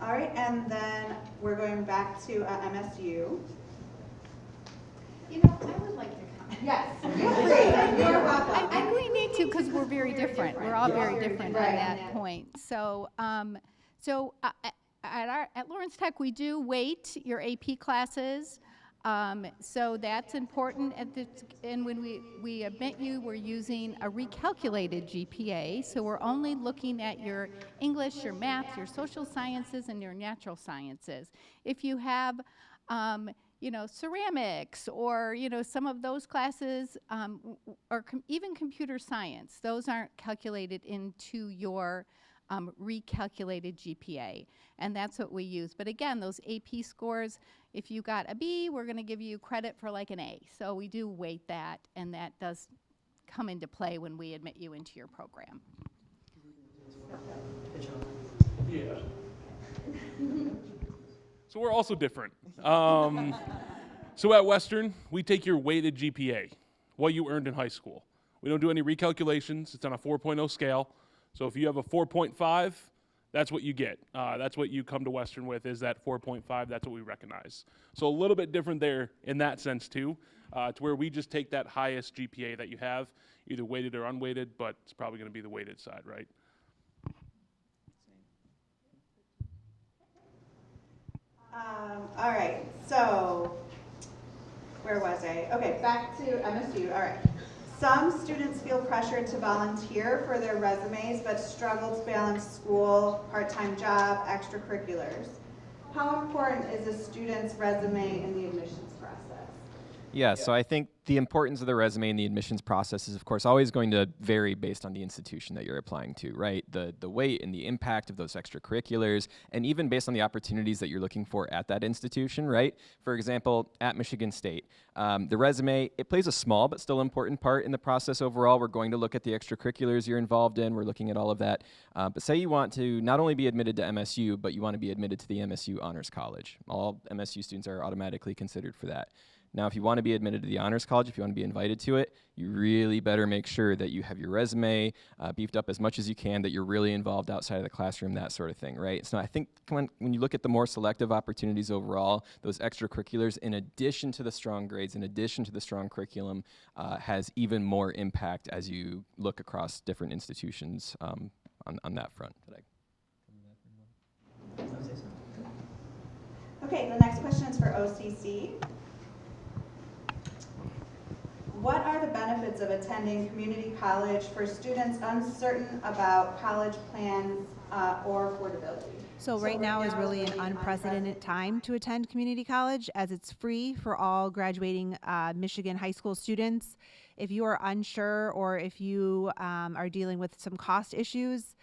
All right, and then we're going back to MSU. You know, I would like to comment. Yes, feel free. You're welcome. I we need to because we're very different. We're all very different Right. on that point. So, at Lawrence Tech, we do weight your AP classes. So that's important. And when we admit you, we're using a recalculated GPA. So we're only looking at your English, your math, your social sciences, and your natural sciences. If you have you know, ceramics or, you know, some of those classes, or even computer science, those aren't calculated into your recalculated GPA. And that's what we use. But again, those AP scores, if you got a B, we're going to give you credit for like an A. So we do weight that, and that does come into play when we admit you into your program. Yeah. So we're also different. So at Western, we take your weighted GPA, what you earned in high school. We don't do any recalculations. It's on a 4.0 scale. So if you have a 4.5, that's what you get. That's what you come to Western with, is that 4.5. That's what we recognize. So a little bit different there in that sense too, to where we just take that highest GPA that you have, either weighted or unweighted, but it's probably going to be the weighted side, right? All right, so where was I? Okay, back to MSU. All right. Some students feel pressured to volunteer for their resumes, but struggle to balance school, part-time job, extracurriculars. How important is a student's resume in the admissions process? Yeah, so I think the importance of the resume in the admissions process is, of course, always going to vary based on the institution that you're applying to, right? The weight and the impact of those extracurriculars, and even based on the opportunities that you're looking for at that institution, right? For example, at Michigan State, the resume, it plays a small but still important part in the process overall. We're going to look at the extracurriculars you're involved in. We're looking at all of that. But say you want to not only be admitted to MSU, but you want to be admitted to the MSU Honors College. All MSU students are automatically considered for that. Now, if you want to be admitted to the Honors College, if you want to be invited to it, you really better make sure that you have your resume beefed up as much as you can, that you're really involved outside of the classroom, that sort of thing, right? So I think when you look at the more selective opportunities overall, those extracurriculars, in addition to the strong grades, in addition to the strong curriculum, has even more impact as you look across different institutions on that front. Okay, the next question is for OCC. What are the benefits of attending community college for students uncertain about college plans or affordability? So right now is really an unprecedented time to attend community college, as it's free for all graduating Michigan high school students. If you are unsure, or if you are dealing with some cost issues,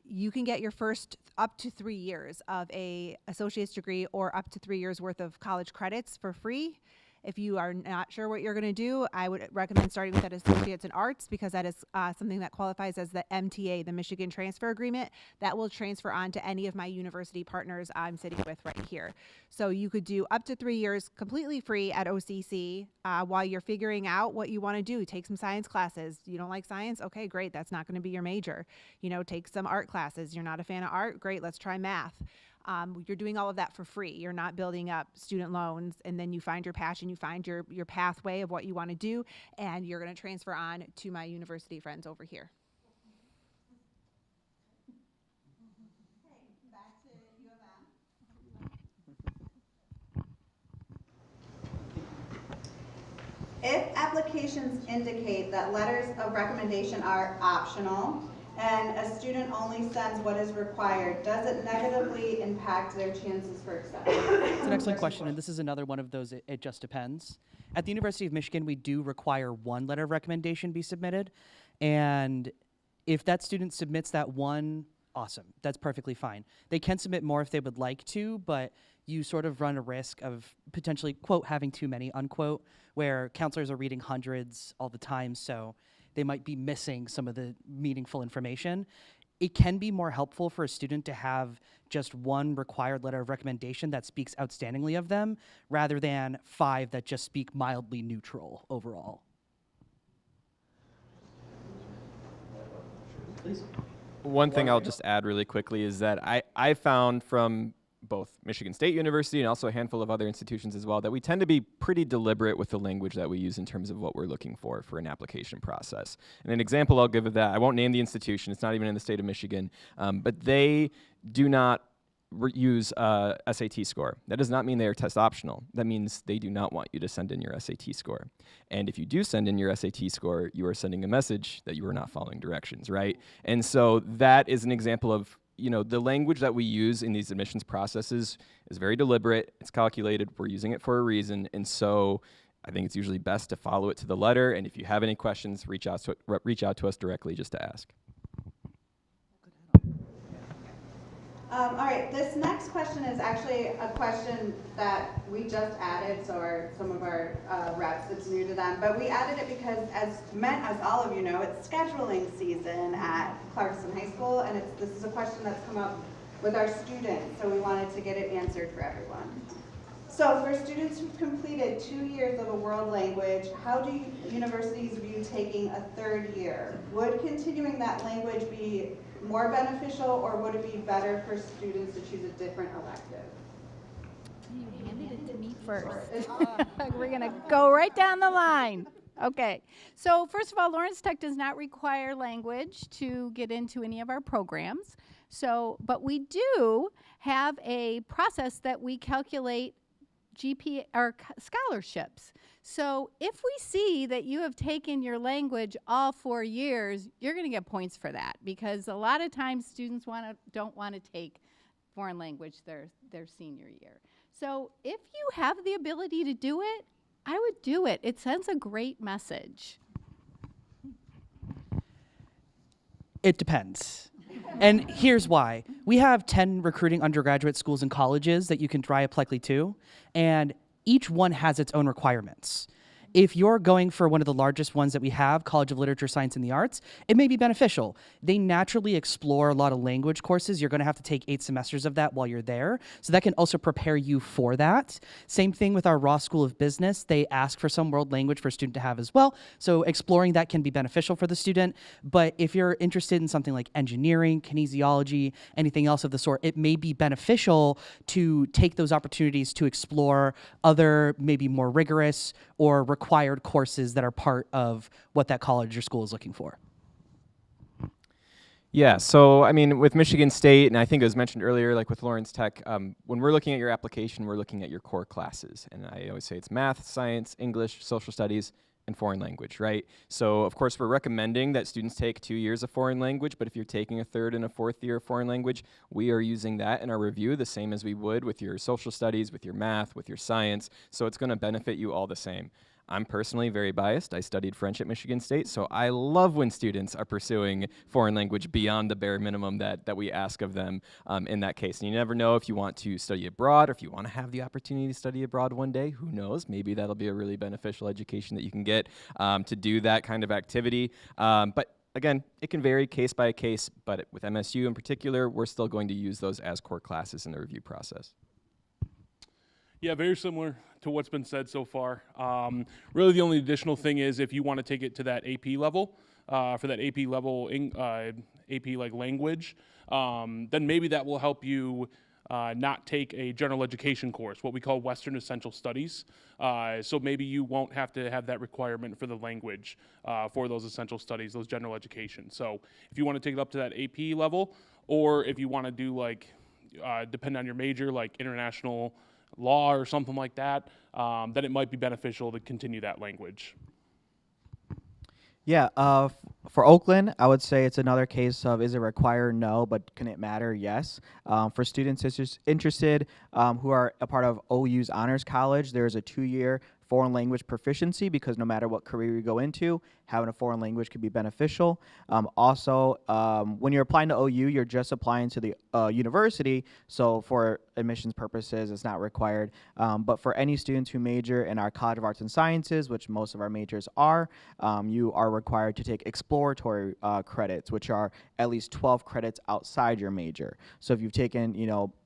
you can get your first up to 3 years of a associate's degree or up to 3 years worth of college credits for free. If you are not sure what you're going to do, I would recommend starting with that Associates in Arts, because that is something that qualifies as the MTA, the Michigan Transfer Agreement. That will transfer on to any of my university partners I'm sitting with right here. So you could do up to 3 years completely free at OCC while you're figuring out what you want to do. Take some science classes. You don't like science? Okay, great. That's not going to be your major. You know, take some art classes. You're not a fan of art? Great. Let's try math. You're doing all of that for free. You're not building up student loans, and then you find your passion, you find your pathway of what you want to do, and you're going to transfer on to my university friends over here. Okay, back to U of M. If applications indicate that letters of recommendation are optional and a student only sends what is required, does it negatively impact their chances for acceptance? It's an excellent question, and this is another one of those it just depends. At the University of Michigan, we do require one letter of recommendation be submitted, and if that student submits that one, awesome, that's perfectly fine. They can submit more if they would like to, but you sort of run a risk of potentially, quote, having too many, unquote, where counselors are reading hundreds all the time, so they might be missing some of the meaningful information. It can be more helpful for a student to have just one required letter of recommendation that speaks outstandingly of them, rather than 5 that just speak mildly neutral overall. Please. One thing I'll just add really quickly is that I found from both Michigan State University and also a handful of other institutions as well that we tend to be pretty deliberate with the language that we use in terms of what we're looking for an application process. And an example I'll give of that, I won't name the institution, it's not even in the state of Michigan, but they do not use SAT score. That does not mean they are test optional. That means they do not want you to send in your SAT score. And if you do send in your SAT score, you are sending a message that you are not following directions, right? And so that is an example of, you know, the language that we use in these admissions processes is very deliberate, it's calculated, we're using it for a reason, and so I think it's usually best to follow it to the letter, and if you have any questions, reach out to us directly just to ask. All right, this next question is actually a question that we just added, so some of our reps, it's new to them, but we added it because as all of you know, it's scheduling season at Clarkson High School, and this is a question that's come up with our students, so we wanted to get it answered for everyone. So for students who've completed 2 years of a world language, how do universities view taking a 3rd year? Would continuing that language be more beneficial, or would it be better for students to choose a different elective? You handed it to me first. We're going to go right down the line. Okay. So first of all, Lawrence Tech does not require language to get into any of our programs. So, but we do have a process that we calculate GPA or scholarships. So if we see that you have taken your language all 4 years, you're going to get points for that, because a lot of times students don't want to take foreign language their senior year. So if you have the ability to do it, I would do it. It sends a great message. It depends. And here's why. We have 10 recruiting undergraduate schools and colleges that you can try apply to, and each one has its own requirements. If you're going for one of the largest ones that we have, College of Literature, Science, and the Arts, it may be beneficial. They naturally explore a lot of language courses. You're going to have to take 8 semesters of that while you're there. So that can also prepare you for that. Same thing with our Ross School of Business. They ask for some world language for a student to have as well. So exploring that can be beneficial for the student. But if you're interested in something like engineering, kinesiology, anything else of the sort, it may be beneficial to take those opportunities to explore other, maybe more rigorous or required courses that are part of what that college or school is looking for. Yeah, so I mean, with Michigan State, and I think it was mentioned earlier, like with Lawrence Tech, when we're looking at your application, we're looking at your core classes. And I always say it's math, science, English, social studies, and foreign language, right? So of course we're recommending that students take 2 years of foreign language, but if you're taking a 3rd and a 4th year of foreign language, we are using that in our review the same as we would with your social studies, with your math, with your science, so it's gonna benefit you all the same. I'm personally very biased. I studied French at Michigan State, so I love when students are pursuing foreign language beyond the bare minimum that we ask of them in that case. And you never know if you want to study abroad or if you want to have the opportunity to study abroad one day. Who knows? Maybe that'll be a really beneficial education that you can get to do that kind of activity. But again, it can vary case by case, but with MSU in particular, we're still going to use those as core classes in the review process. Yeah, very similar to what's been said so far. Really, the only additional thing is if you want to take it to that AP level, for that AP level, AP like language, then maybe that will help you not take a general education course, what we call Western Essential Studies. So maybe you won't have to have that requirement for the language for those essential studies, those general education. So if you want to take it up to that AP level, or if you want to do like, depend on your major, like international law or something like that, then it might be beneficial to continue that language. Yeah, for Oakland, I would say it's another case of is it required? No, but can it matter? Yes. For students interested who are a part of OU's Honors College, there's a 2-year foreign language proficiency because no matter what career you go into, having a foreign language could be beneficial. Also, when you're applying to OU, you're just applying to the university, so for admissions purposes, it's not required. But for any students who major in our College of Arts and Sciences, which most of our majors are, you are required to take exploratory credits, which are at least 12 credits outside your major. So if you've taken,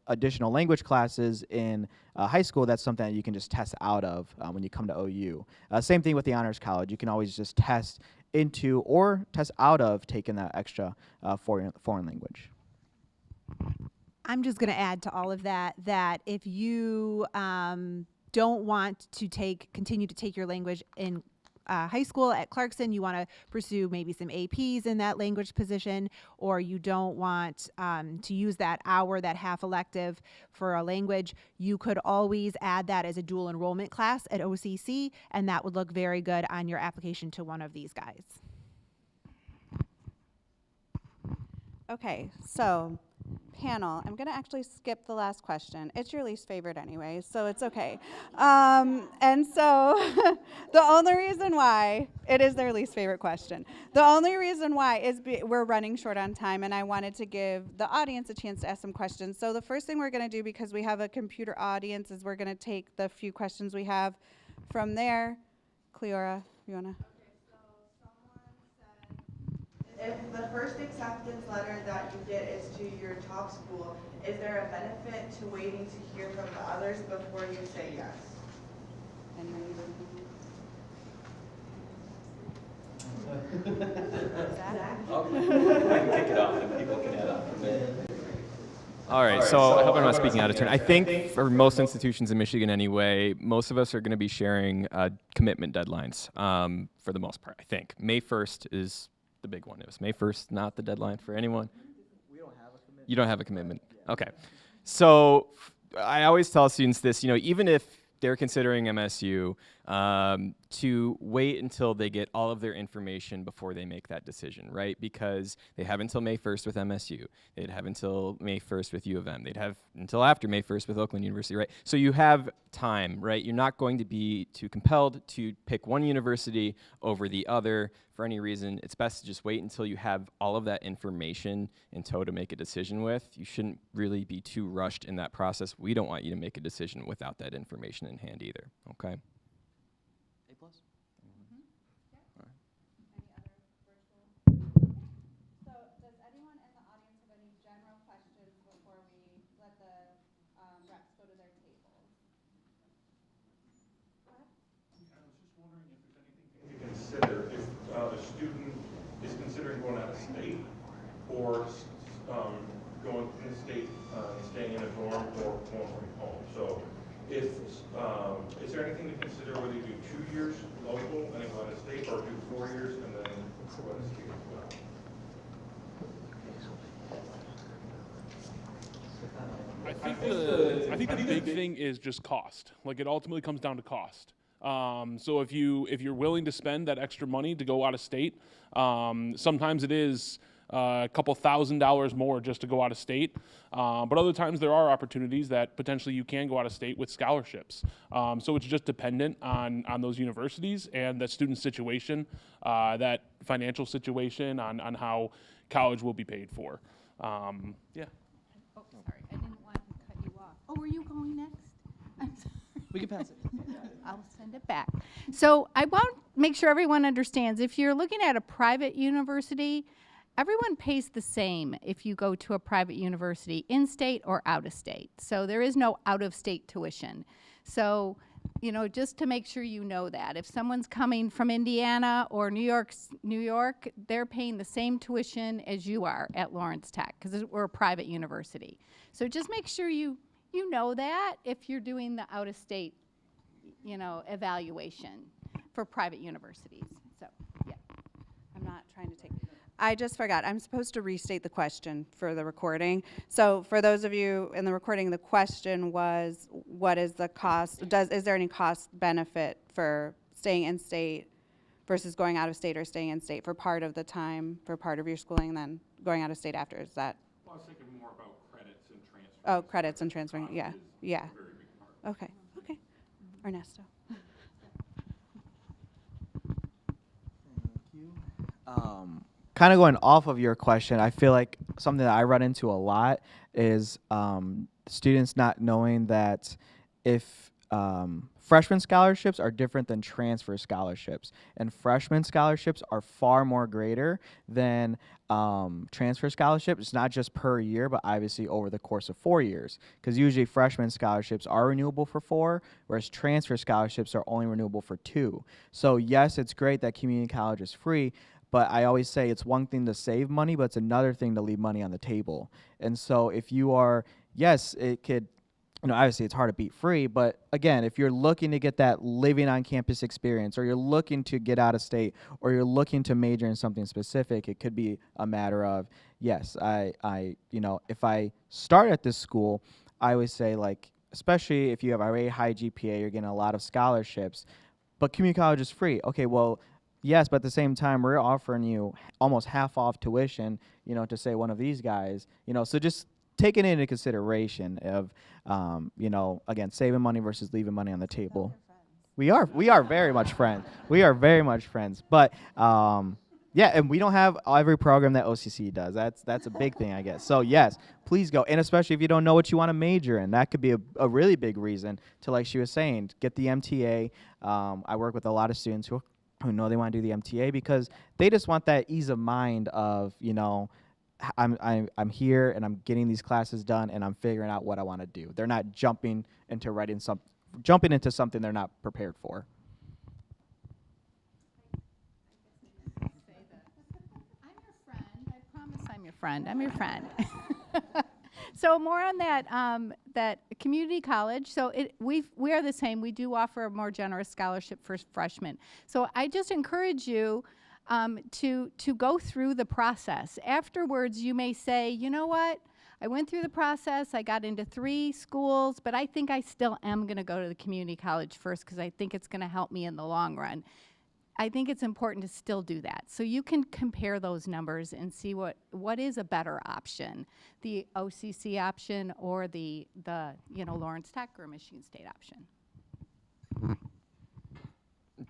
additional language classes in high school, that's something that you can just test out of when you come to OU. Same thing with the Honors College. You can always just test into or test out of taking that extra foreign language. I'm just going to add to all of that if you don't want to continue to take your language in high school at Clarkson, you want to pursue maybe some APs in that language position, or you don't want to use that hour, that half elective for a language, you could always add that as a dual enrollment class at OCC, and that would look very good on your application to one of these guys. Okay, so panel, I'm gonna actually skip the last question. It's your least favorite anyway, so it's okay. And so the only reason why, it is their least favorite question. The only reason why is we're running short on time and I wanted to give the audience a chance to ask some questions. So the first thing we're gonna do, because we have a computer audience, is we're gonna take the few questions we have from there. Cleora, you wanna? If the first acceptance letter that you get is to your top school, is there a benefit to waiting to hear from the others before you say yes? I can kick it off and people can add on from there. All right, so I hope I'm not speaking out of turn. I think for most institutions in Michigan anyway, most of us are going to be sharing commitment deadlines for the most part, I think. May 1st is the big one. It was May 1st, not the deadline for anyone? We don't have a commitment. You don't have a commitment? Okay. So I always tell students this, even if they're considering MSU, to wait until they get all of their information before they make that decision, right? Because they have until May 1st with MSU. They'd have until May 1st with U of M. They'd have until after May 1st with Oakland University, right? So you have time, right? You're not going to be too compelled to pick one university over the other for any reason. It's best to just wait until you have all of that information in tow to make a decision with. You shouldn't really be too rushed in that process. We don't want you to make a decision without that information in hand either, okay? So does anyone in the audience have any general questions before we let the reps go to their tables? I was just wondering if there's anything to consider if a student is considering going out of state or going in state, staying in a dorm or going from home. So if, is there anything to consider whether you do 2 years local and then go out of state or do 4 years and then go out of state as well? I think the big thing is just cost. Like, it ultimately comes down to cost. So if you're willing to spend that extra money to go out of state, sometimes it is a couple $1,000s more just to go out of state. But other times there are opportunities that potentially you can go out of state with scholarships. So it's just dependent on those universities and the student situation, that financial situation, on how college will be paid for. Yeah. Oh, sorry, I didn't want to cut you off. Oh, were you going next? I'm sorry. We can pass it. I'll send it back. So I want to make sure everyone understands, if you're looking at a private university, everyone pays the same if you go to a private university, in-state or out-of-state. So there is no out-of-state tuition. So, you know, just to make sure you know that. If someone's coming from Indiana or New York, they're paying the same tuition as you are at Lawrence Tech, because we're a private university. So just make sure you know that if you're doing the out-of-state, you know, evaluation for private universities. So, yeah. I'm not trying to take. I just forgot. I'm supposed to restate the question for the recording. So for those of you in the recording, the question was, what is the cost? Is there any cost benefit for staying in state versus going out of state, or staying in state for part of the time, for part of your schooling, and then going out of state after? Is that? Well, I was thinking more about credits and transfer. Oh, credits and transferring. Yeah. Yeah. Okay. Okay. Ernesto. Kind of going off of your question, I feel like something that I run into a lot is students not knowing that if freshman scholarships are different than transfer scholarships, and freshman scholarships are far more greater than transfer scholarships. It's not just per year, but obviously over the course of 4 years, because usually freshman scholarships are renewable for 4, whereas transfer scholarships are only renewable for 2. So yes, it's great that community college is free, but I always say it's one thing to save money, but it's another thing to leave money on the table. And so if you are, yes, it could, you know, obviously it's hard to beat free, but again, if you're looking to get that living on campus experience, or you're looking to get out of state, or you're looking to major in something specific, it could be a matter of, yes, you know, if I start at this school, I always say, like, especially if you have a very high GPA, you're getting a lot of scholarships, but community college is free. Okay, well, yes, but at the same time, we're offering you almost half off tuition, you know, to say one of these guys, you know, so just taking into consideration of, you know, again, saving money versus leaving money on the table. We are very much friends. We are very much friends. But, yeah, and we don't have every program that OCC does. That's a big thing, I guess. So, yes, please go. And especially if you don't know what you want to major in, that could be a really big reason to, like she was saying, get the MTA. I work with a lot of students who know they want to do the MTA because they just want that ease of mind of, you know, I'm here and I'm getting these classes done and I'm figuring out what I want to do. They're not jumping into something they're not prepared for. I'm your friend. I promise I'm your friend. I'm your friend. So more on that, that community college. So we are the same. We do offer a more generous scholarship for freshmen. So I just encourage you to go through the process. Afterwards, you may say, you know what? I went through the process. I got into 3 schools, but I think I still am going to go to the community college first because I think it's going to help me in the long run. I think it's important to still do that. So you can compare those numbers and see what is a better option, the OCC option or the you know, Lawrence Tech or Michigan State option.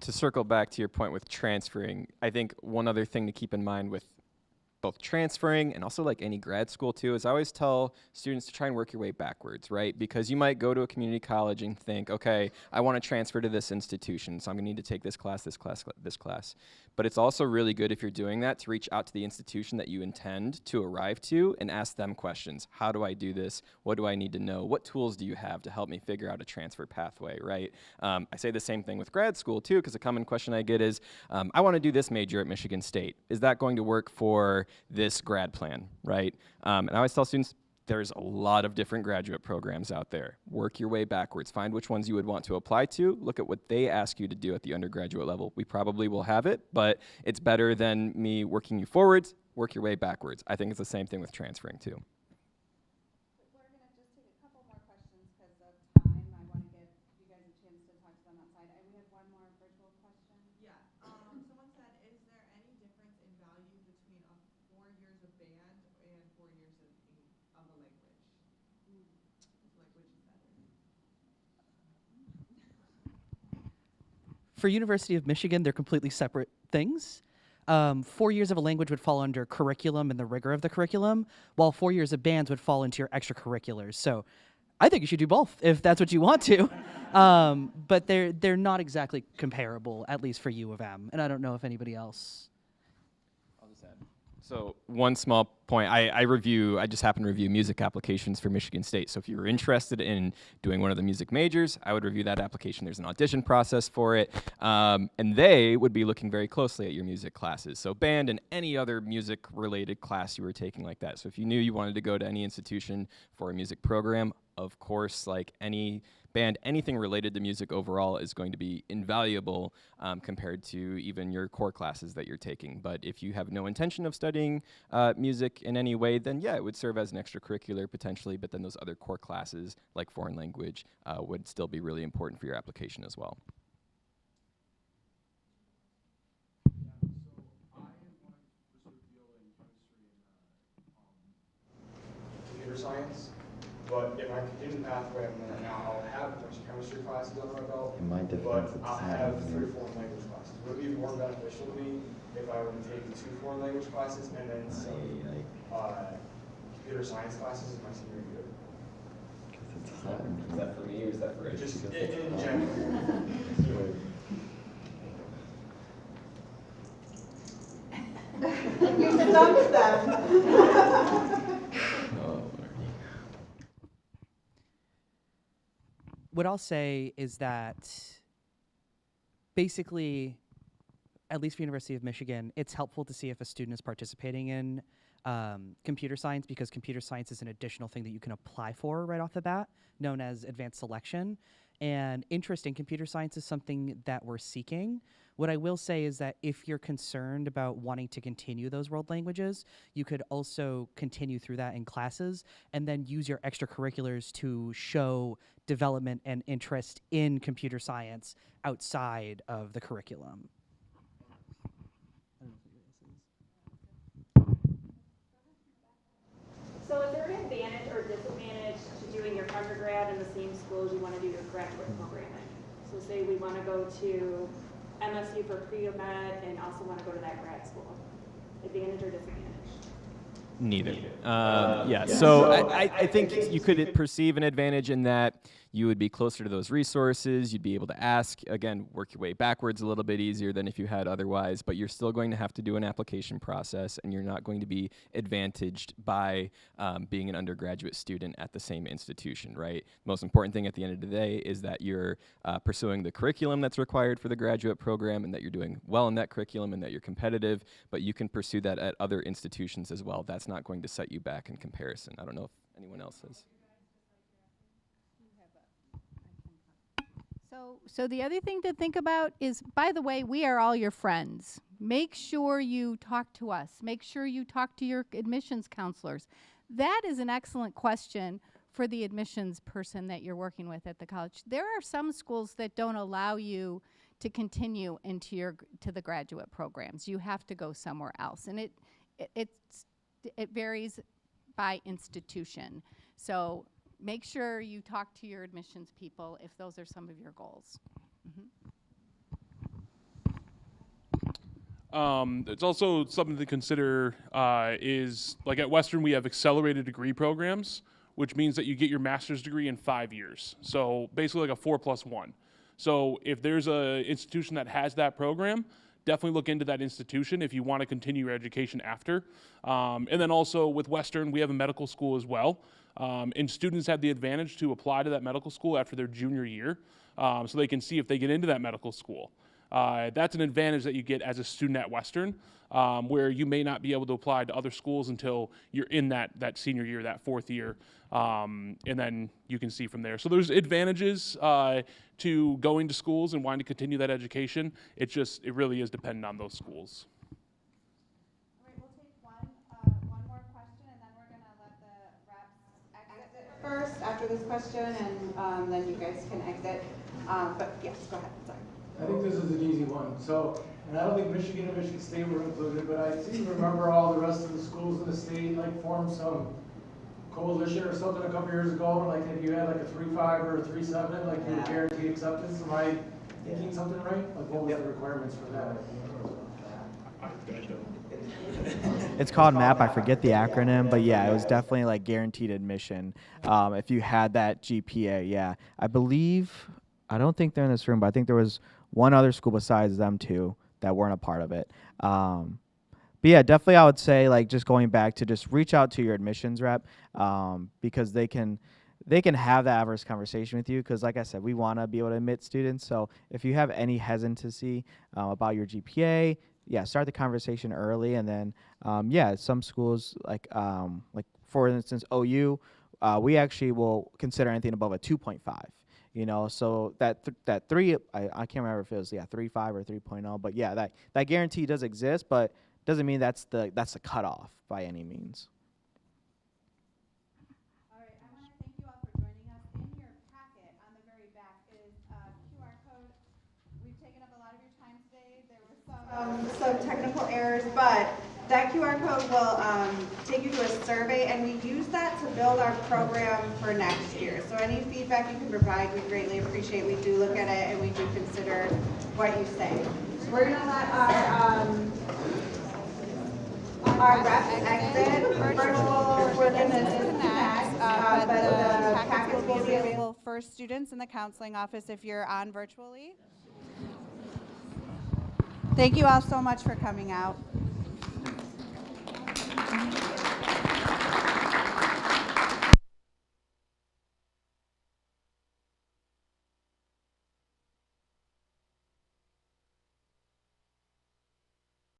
To circle back to your point with transferring, I think one other thing to keep in mind with both transferring and also like any grad school too is I always tell students to try and work your way backwards, right? Because you might go to a community college and think, okay, I want to transfer to this institution, so I'm going to need to take this class, this class, this class. But it's also really good if you're doing that to reach out to the institution that you intend to arrive to and ask them questions. How do I do this? What do I need to know? What tools do you have to help me figure out a transfer pathway, right? I say the same thing with grad school too, because a common question I get is, I want to do this major at Michigan State. Is that going to work for this grad plan, right? And I always tell students, there's a lot of different graduate programs out there. Work your way backwards. Find which ones you would want to apply to. Look at what they ask you to do at the undergraduate level. We probably will have it, but it's better than me working you forwards. Work your way backwards. I think it's the same thing with transferring too. We're going to just take a couple more questions because of time. I want to give you guys a chance to talk to them outside. We have one more virtual question. Yeah, someone said, is there any difference in value between 4 years of For University of Michigan, they're completely separate things. 4 years of a language would fall under curriculum and the rigor of the curriculum, while 4 years of bands would fall into your extracurriculars. So I think you should do both if that's what you want to. But they're not exactly comparable, at least for U of M. And I don't know if anybody else. So one small point, I just happen to review music applications for Michigan State. So if you're interested in doing one of the music majors, I would review that application. There's an audition process for it. And they would be looking very closely at your music classes. So band and any other music related class you were taking like that. So if you knew you wanted to go to any institution for a music program, of course, like any band, anything related to music overall is going to be invaluable compared to even your core classes that you're taking. But if you have no intention of studying music in any way, then yeah, it would serve as an extracurricular potentially, but then those other core classes like foreign language would still be really important for your application as well. Computer science, but in my continuing pathway, I'll have a bunch of chemistry classes under my belt, but I'll have 3 foreign language classes. Would it be more beneficial to me if I were to take 2 foreign language classes and then some computer science classes in my senior year? Is that for me or is that for Just in general. You stumped them. What I'll say is that basically, at least for University of Michigan, it's helpful to see if a student is participating in computer science, because computer science is an additional thing that you can apply for right off the bat, known as advanced selection. And interest in computer science is something that we're seeking. What I will say is that if you're concerned about wanting to continue those world languages, you could also continue through that in classes and then use your extracurriculars to show development and interest in computer science outside of the curriculum. So is there an advantage or disadvantage to doing your undergrad in the same school as you want to do your graduate program in? So say we want to go to MSU for pre-med and also want to go to that grad school. Advantage or disadvantage? Neither. Yeah, so I think you could perceive an advantage in that you would be closer to those resources, you'd be able to ask, again, work your way backwards a little bit easier than if you had otherwise, but you're still going to have to do an application process, and you're not going to be advantaged by being an undergraduate student at the same institution, right? The most important thing at the end of the day is that you're pursuing the curriculum that's required for the graduate program, and that you're doing well in that curriculum, and that you're competitive, but you can pursue that at other institutions as well. That's not going to set you back in comparison. I don't know if anyone else has. So the other thing to think about is, by the way, we are all your friends. Make sure you talk to us. Make sure you talk to your admissions counselors. That is an excellent question for the admissions person that you're working with at the college. There are some schools that don't allow you to continue into the graduate programs. You have to go somewhere else, and it varies by institution. So make sure you talk to your admissions people if those are some of your goals. It's also something to consider is, like at Western, we have accelerated degree programs, which means that you get your master's degree in 5 years. So basically like a 4+1. So if there's an institution that has that program, definitely look into that institution if you want to continue your education after. And then also with Western, we have a medical school as well. And students have the advantage to apply to that medical school after their junior year, so they can see if they get into that medical school. That's an advantage that you get as a student at Western, where you may not be able to apply to other schools until you're in that senior year, that 4th year, and then you can see from there. So there's advantages to going to schools and wanting to continue that education. It really is dependent on those schools. First after this question, and then you guys can exit. But yes, go ahead. Sorry. I think this is an easy one. So, and I don't think Michigan and Michigan State were included, but I seem to remember all the rest of the schools in the state like formed some coalition or something a couple years ago, and like if you had like a 3.5 or a 3.7, like you were guaranteed acceptance. Am I thinking something right? Like what was the requirements for that? It's called MAP. I forget the acronym, but yeah, it was definitely like guaranteed admission. If you had that GPA, yeah. I don't think they're in this room, but I think there was one other school besides them two that weren't a part of it. But yeah, definitely I would say like just going back to just reach out to your admissions rep because they can have that adverse conversation with you because like I said, we want to be able to admit students. So if you have any hesitancy about your GPA, yeah, start the conversation early. And then, yeah, some schools like for instance, OU, we actually will consider anything above a 2.5. You know, so that 3, I can't remember if it was 3.5 or 3.0, but yeah, that guarantee does exist, but doesn't mean that's the cutoff by any means. All right, I want to thank you all for joining us. In your packet on the very back is a QR code. We've taken up a lot of your time today. There were some technical errors, but that QR code will take you to a survey, and we use that to build our program for next year. So any feedback you can provide, we greatly appreciate. We do look at it, and we do consider what you say. We're going to let our reps exit. Virtual, we're going to disconnect, but the packets will be available for students in the counseling office if you're on virtually. Thank you all so much for coming out.